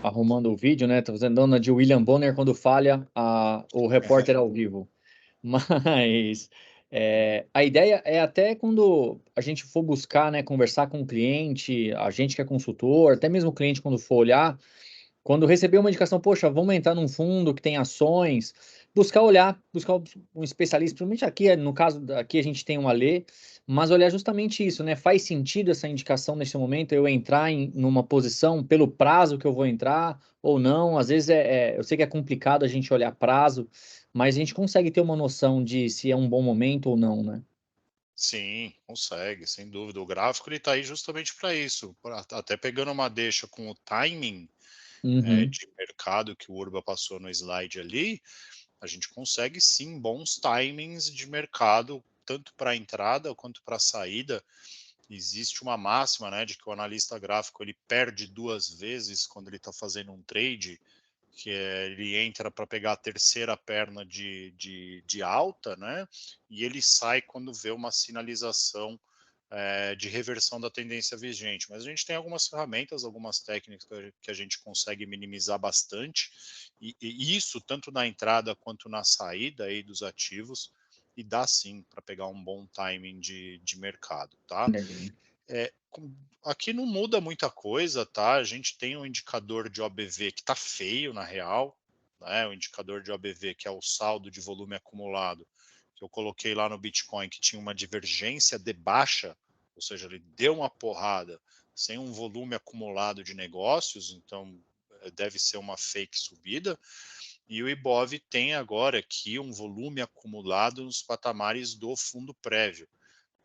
arrumando o vídeo, né? Tá fazendo dona de William Bonner quando falha o repórter ao vivo. Mas a ideia é até quando a gente for buscar, né, conversar com o cliente, a gente que é consultor, até mesmo o cliente quando for olhar, quando receber uma indicação, poxa, vamos entrar num fundo que tem ações, buscar olhar, buscar um especialista, principalmente aqui, no caso aqui a gente tem um Alê, mas olhar justamente isso, né? Faz sentido essa indicação nesse momento, eu entrar numa posição pelo prazo que eu vou entrar ou não? Às vezes eu sei que é complicado a gente olhar prazo, mas a gente consegue ter uma noção de se é um bom momento ou não, né? Sim, consegue, sem dúvida. O gráfico ele está aí justamente para isso, até pegando uma deixa com o timing Uhum. de mercado que o Urba passou no slide ali, a gente consegue sim bons timings de mercado, tanto para a entrada quanto para a saída. Existe uma máxima, né, de que o analista gráfico ele perde 2 vezes quando ele está fazendo um trade, que ele entra para pegar a terceira perna de alta, né, e ele sai quando vê uma sinalização de reversão da tendência vigente. Mas a gente tem algumas ferramentas, algumas técnicas que a gente consegue minimizar bastante, e isso tanto na entrada quanto na saída aí dos ativos, e dá sim para pegar um bom timing de mercado, tá? Legal. Aqui não muda muita coisa, tá? A gente tem um indicador de OBV que tá feio, na real, né? O indicador de OBV, que é o saldo de volume acumulado, que eu coloquei lá no Bitcoin, que tinha uma divergência de baixa, ou seja, ele deu uma porrada sem um volume acumulado de negócios, então deve ser uma fake subida. E o Ibov tem agora aqui um volume acumulado nos patamares do fundo prévio,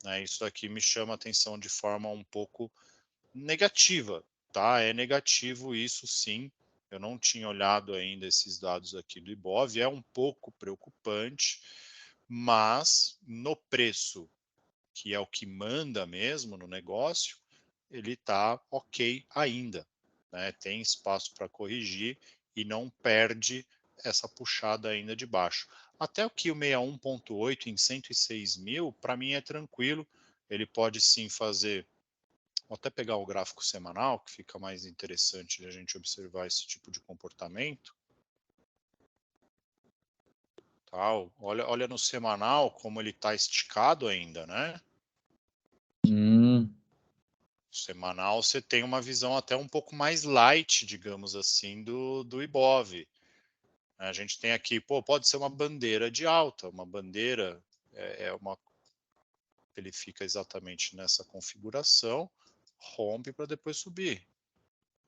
né? Isso aqui me chama a atenção de forma um pouco negativa, tá? É negativo isso sim. Eu não tinha olhado ainda esses dados aqui do Ibov, é um pouco preocupante, mas no preço, que é o que manda mesmo no negócio, ele está ok ainda, né? Tem espaço para corrigir e não perde essa puxada ainda de baixo. Até o que o 61,8 em 106 mil, para mim é tranquilo. Ele pode sim fazer. Vou até pegar o gráfico semanal, que fica mais interessante de a gente observar esse tipo de comportamento. Tá? Olha no semanal como ele está esticado ainda, né? Semanal você tem uma visão até um pouco mais light, digamos assim, do Ibov. A gente tem aqui, pode ser uma bandeira de alta, uma bandeira ele fica exatamente nessa configuração, rompe para depois subir.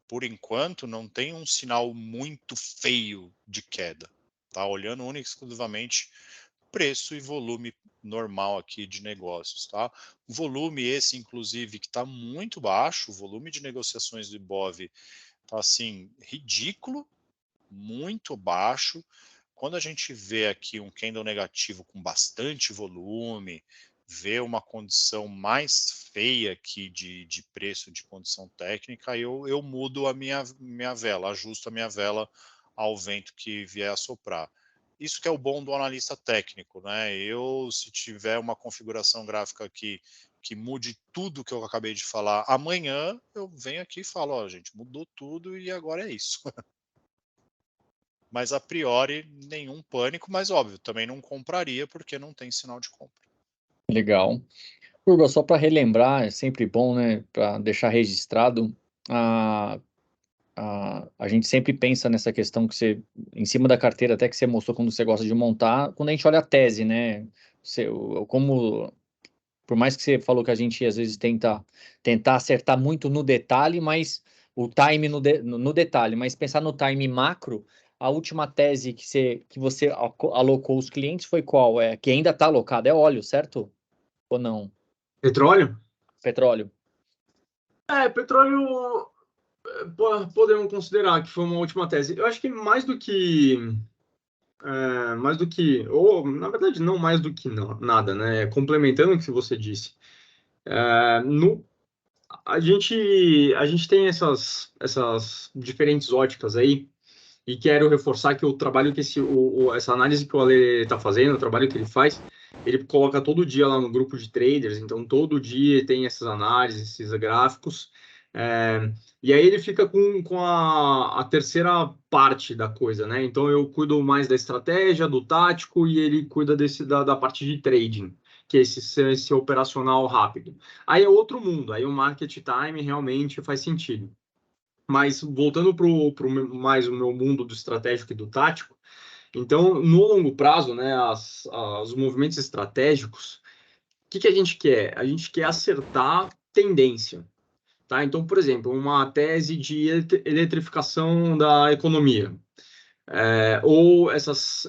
Por enquanto, não tem um sinal muito feio de queda. Tá olhando única e exclusivamente preço e volume normal aqui de negócios, tá? Volume esse, inclusive, que está muito baixo, o volume de negociações do Ibov está assim, ridículo, muito baixo. Quando a gente vê aqui um candle negativo com bastante volume, vê uma condição mais feia aqui de preço, de condição técnica, eu mudo a minha vela, ajusto a minha vela ao vento que vier a soprar. isso que é o bom do analista técnico, né? Eu, se tiver uma configuração gráfica aqui que mude tudo que eu acabei de falar, amanhã eu venho aqui e falo, ó, gente, mudou tudo e agora é isso. Mas a priori, nenhum pânico, mas óbvio, também não compraria porque não tem sinal de compra. Legal. Urba, só para relembrar, é sempre bom, né, para deixar registrado, a gente sempre pensa nessa questão que você, em cima da carteira, até que você mostrou quando você gosta de montar, quando a gente olha a tese, né, como, por mais que você falou que a gente às vezes tentar acertar muito no detalhe, mas o time no detalhe, mas pensar no time macro, a última tese que você alocou os clientes foi qual? Que ainda está alocada, é óleo, certo? Ou não? Petróleo? Petróleo. Petróleo podemos considerar que foi uma última tese. Eu acho que ou na verdade não mais do que nada, né? Complementando o que você disse, a gente tem essas diferentes óticas aí. E quero reforçar que o trabalho que essa análise que o Ale está fazendo, o trabalho que ele faz, ele coloca todo dia lá no grupo de traders, então todo dia tem essas análises, esses gráficos, e aí ele fica com a terceira parte da coisa, né? Então eu cuido mais da estratégia, do tático, e ele cuida da parte de trading, que é esse operacional rápido. Aí é outro mundo, aí o market time realmente faz sentido. Mas voltando para mais o meu mundo do estratégico e do tático, então, no longo prazo, né, os movimentos estratégicos, o que a gente quer? A gente quer acertar tendência. Tá? Então, por exemplo, uma tese de eletrificação da economia. Ou essas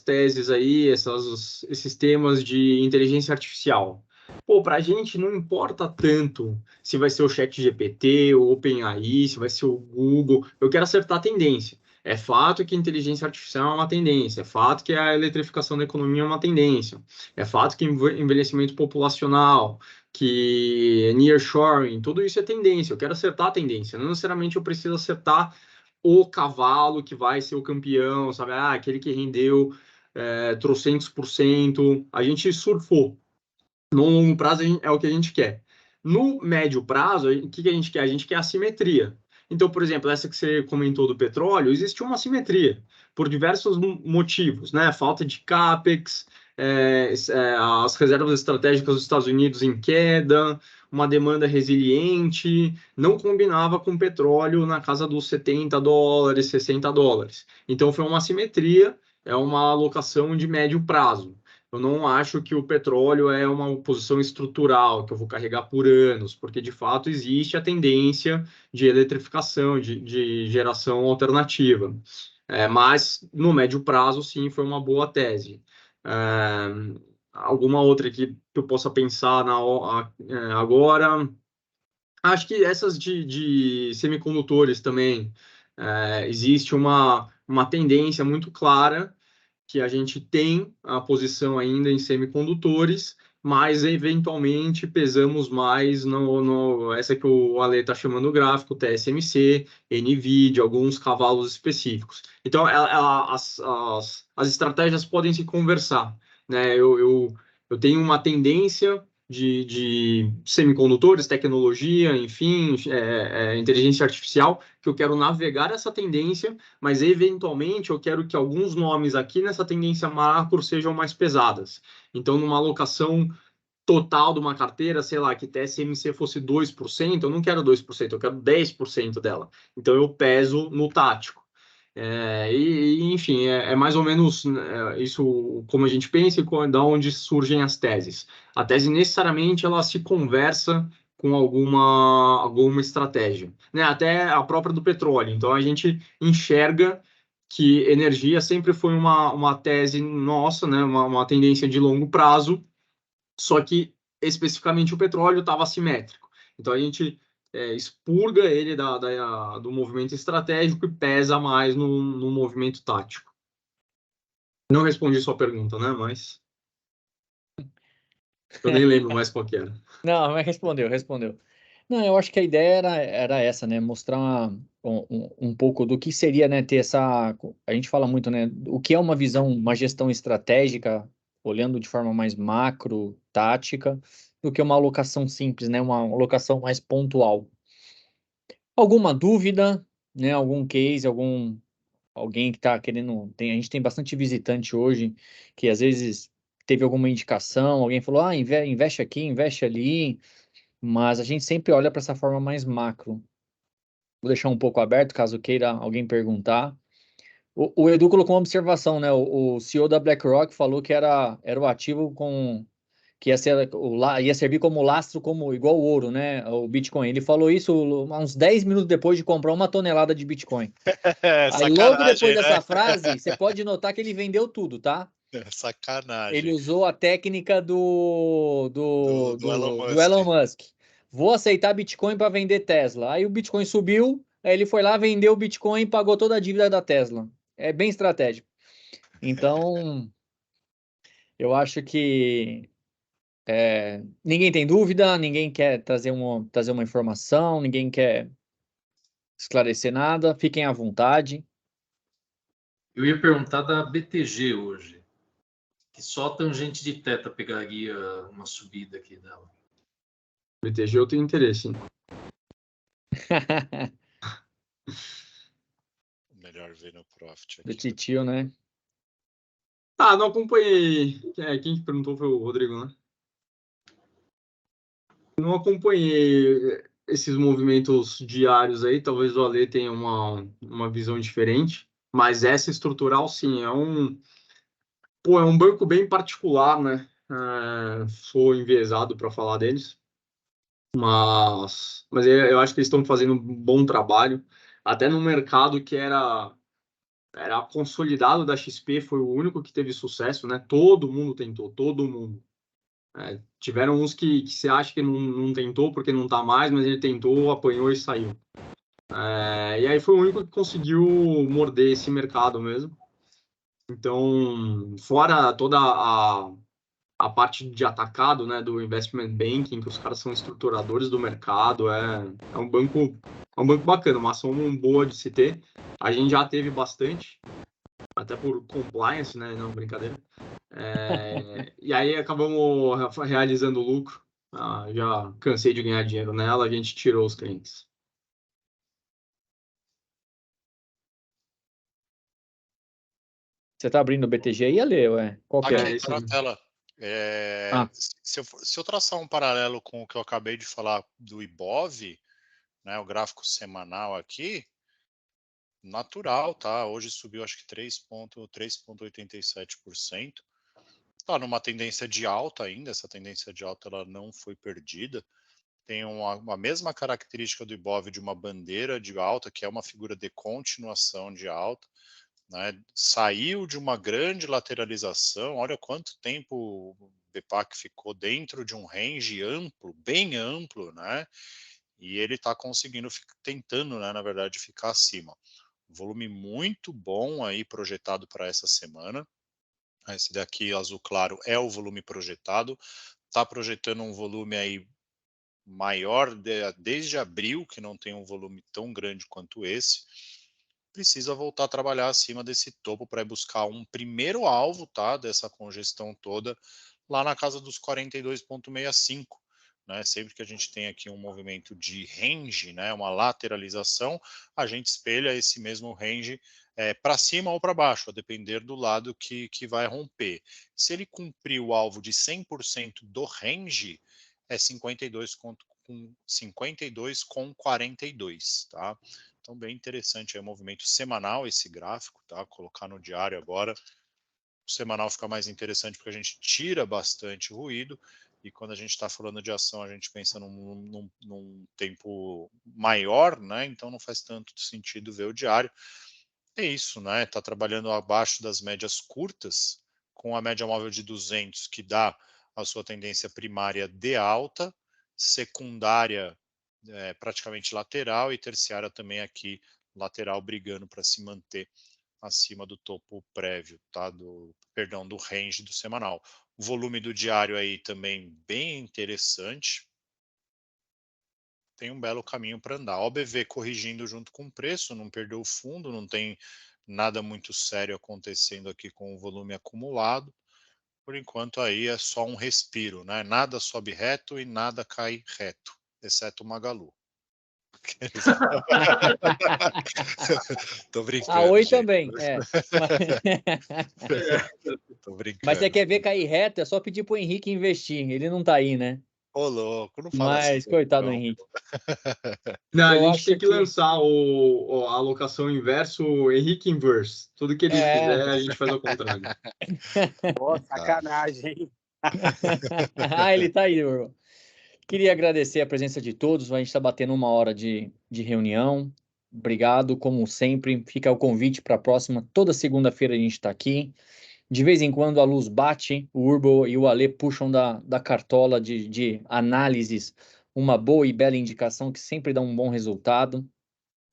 teses aí, esses temas de inteligência artificial. Pô, para a gente não importa tanto se vai ser o ChatGPT, o OpenAI, se vai ser o Google. Eu quero acertar a tendência. É fato que a inteligência artificial é uma tendência, é fato que a eletrificação da economia é uma tendência, é fato que envelhecimento populacional, que nearshoring, tudo isso é tendência. Eu quero acertar a tendência. Não necessariamente eu preciso acertar o cavalo que vai ser o campeão, sabe? Aquele que rendeu trocentos por cento. A gente surfou. No longo prazo é o que a gente quer. No médio prazo, o que a gente quer? A gente quer assimetria. Então, por exemplo, essa que você comentou do petróleo, existe uma assimetria por diversos motivos, né? Falta de capex, as reservas estratégicas dos Estados Unidos em queda, uma demanda resiliente, não combinava com petróleo na casa dos $70, $60. Então, foi uma assimetria, é uma alocação de médio prazo. Eu não acho que o petróleo é uma posição estrutural que eu vou carregar por anos, porque de fato existe a tendência de eletrificação, de geração alternativa. Mas no médio prazo, sim, foi uma boa tese. Alguma outra que eu possa pensar agora? Acho que essas de semicondutores também. Existe uma tendência muito clara que a gente tem a posição ainda em semicondutores, mas eventualmente pesamos mais essa que o Ale está chamando gráfico, TSMC, NVIDIA, alguns cavalos específicos. Então, as estratégias podem se conversar, né? Eu tenho uma tendência de semicondutores, tecnologia, enfim, inteligência artificial, que eu quero navegar essa tendência, mas eventualmente eu quero que alguns nomes aqui nessa tendência macro sejam mais pesadas. Então, numa alocação total de uma carteira, sei lá, que TSMC fosse 2%, eu não quero 2%, eu quero 10% dela. Então, eu peso no tático. Enfim, é mais ou menos isso como a gente pensa e da onde surgem as teses. A tese necessariamente ela se conversa com alguma estratégia, né? Até a própria do petróleo. Então a gente enxerga que energia sempre foi uma tese nossa, né? Uma tendência de longo prazo, só que especificamente o petróleo estava assimétrico. Então a gente expurga ele do movimento estratégico e pesa mais no movimento tático. Não respondi sua pergunta, né? Mas eu nem lembro mais qual que era. Não, mas respondeu. Não, eu acho que a ideia era essa, né? Mostrar um pouco do que seria, né? Ter essa. A gente fala muito, né? O que é uma visão, uma gestão estratégica, olhando de forma mais macro, tática, do que uma alocação simples, né? Uma alocação mais pontual. Alguma dúvida, né? Algum case, alguém que está querendo. A gente tem bastante visitante hoje que às vezes teve alguma indicação, alguém falou, investe aqui, investe ali, mas a gente sempre olha para essa forma mais macro. Vou deixar um pouco aberto, caso queira alguém perguntar. O Edu colocou uma observação, né? O CEO da BlackRock falou que era o ativo com que ia servir como lastro, como igual o ouro, né? O Bitcoin. Ele falou isso uns 10 minutos depois de comprar 1 tonelada de Bitcoin. Aí logo depois Sacanagem, né? dessa frase, você pode notar que ele vendeu tudo, tá? Ele Sacanagem. usou a técnica Do Elon do Musk. Elon Musk. Vou aceitar Bitcoin para vender Tesla. Aí o Bitcoin subiu, aí ele foi lá, vendeu o Bitcoin e pagou toda a dívida da Tesla. É bem estratégico. Então, eu acho que ninguém tem dúvida, ninguém quer trazer uma informação, ninguém quer esclarecer nada. Fiquem à vontade. Eu ia perguntar da BTG hoje, que só tangente de teta pegaria uma subida aqui dela. BTG eu tenho interesse, hein? Melhor ver no Profit Do aqui. titio, né? Ah, não acompanhei. Quem que perguntou foi o Rodrigo, né? Não acompanhei esses movimentos diários aí. Talvez o Ale tenha uma visão diferente. Mas essa estrutural, sim, é um banco bem particular, né? Sou enviesado para falar deles. Mas eu acho que eles estão fazendo um bom trabalho. Até no mercado que era consolidado da XP, foi o único que teve sucesso, né? Todo mundo tentou, todo mundo. Tiveram uns que você acha que não tentou porque não tá mais, mas ele tentou, apanhou e saiu. E aí foi o único que conseguiu morder esse mercado mesmo. Então, fora toda a parte de atacado, né, do investment banking, que os caras são estruturadores do mercado, é um banco bacana, uma ação boa de se ter. A gente já teve bastante, até por compliance, né, não, brincadeira. E aí acabamos realizando lucro. Já cansei de ganhar dinheiro nela, a gente tirou os clientes. Você tá abrindo o BTG aí, Ale? Ué? Qual que é? Aqui, Isso tá na aí. tela. Ah, Se eu traçar um paralelo com o que eu acabei de falar do Ibov, né, o gráfico semanal aqui, natural, tá? Hoje subiu acho que 3,87%. Está numa tendência de alta ainda, essa tendência de alta ela não foi perdida. Tem uma mesma característica do Ibov de uma bandeira de alta, que é uma figura de continuação de alta. Né? Saiu de uma grande lateralização, olha quanto tempo o BPAC ficou dentro de um range amplo, bem amplo, né? E ele está conseguindo, tentando, né, na verdade, ficar acima. Volume muito bom aí projetado para essa semana. Esse daqui, azul claro, é o volume projetado. Está projetando um volume aí maior desde abril, que não tem um volume tão grande quanto esse. Precisa voltar a trabalhar acima desse topo para buscar um primeiro alvo, tá, dessa congestão toda, lá na casa dos 42,65. Né? Sempre que a gente tem aqui um movimento de range, né, uma lateralização, a gente espelha esse mesmo range para cima ou para baixo, a depender do lado que vai romper. Se ele cumprir o alvo de 100% do range, é 52 com 42,42, tá? Então, bem interessante, é um movimento semanal esse gráfico, tá? Colocar no diário agora. O semanal fica mais interessante porque a gente tira bastante ruído e quando a gente está falando de ação, a gente pensa num tempo maior, né? Então não faz tanto sentido ver o diário. É isso, né? Está trabalhando abaixo das médias curtas, com a média móvel de 200, que dá a sua tendência primária de alta, secundária praticamente lateral e terciária também aqui lateral brigando para se manter acima do topo prévio, tá? Perdão, do range do semanal. O volume do diário aí também bem interessante. tem um belo caminho para andar. OBV corrigindo junto com o preço, não perdeu o fundo, não tem nada muito sério acontecendo aqui com o volume acumulado. Por enquanto aí é só um respiro, né? Nada sobe reto e nada cai reto, exceto o Magalu. Tô brincando. A Oi gente. também, Tô brincando. Mas você quer ver cair reto, é só pedir pro Henrique investir. Ele não tá aí, né? Ô, louco, não fala assim. Mas, coitado do Henrique. Não, Eu a gente acho tem que que- lançar a alocação inverso, o Henrique Inverse. Tudo que ele fizer, a gente faz ao contrário. Pô, sacanagem, hein? Ah, ele tá aí, Urban. Queria agradecer a presença de todos. A gente está batendo 1 hora de reunião. Obrigado, como sempre. Fica o convite para a próxima. Toda segunda-feira a gente está aqui. De vez em quando a luz bate, o Urbo e o Ale puxam da cartola de análises uma boa e bela indicação que sempre dá um bom resultado.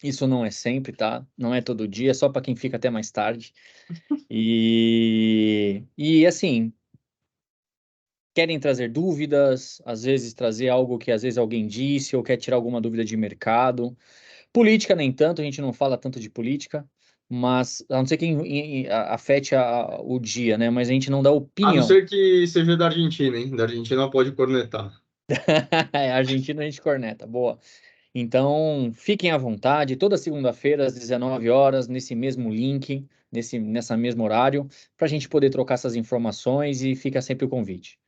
Isso não é sempre, tá? Não é todo dia, é só para quem fica até mais tarde. E assim, querem trazer dúvidas, às vezes trazer algo que às vezes alguém disse, ou quer tirar alguma dúvida de mercado. Política, nem tanto, a gente não fala tanto de política, mas a não ser que afete o dia, né? Mas a gente não dá A não opinião. ser que seja da Argentina, hein? Da Argentina pode cornetar. A Argentina a gente corneta, boa. Então, fiquem à vontade, toda segunda-feira, às 19 horas, nesse mesmo link, nessa mesmo horário, para a gente poder trocar essas informações e fica sempre o convite.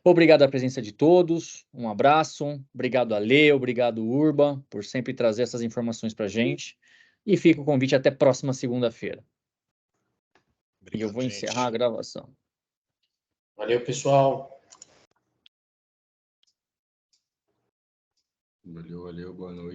Obrigado à presença de todos, um abraço, obrigado a Lê, obrigado Urba, por sempre trazer essas informações para a gente, e fica o convite até próxima segunda-feira. E eu vou encerrar a gravação. Valeu, pessoal. Valeu, boa noite.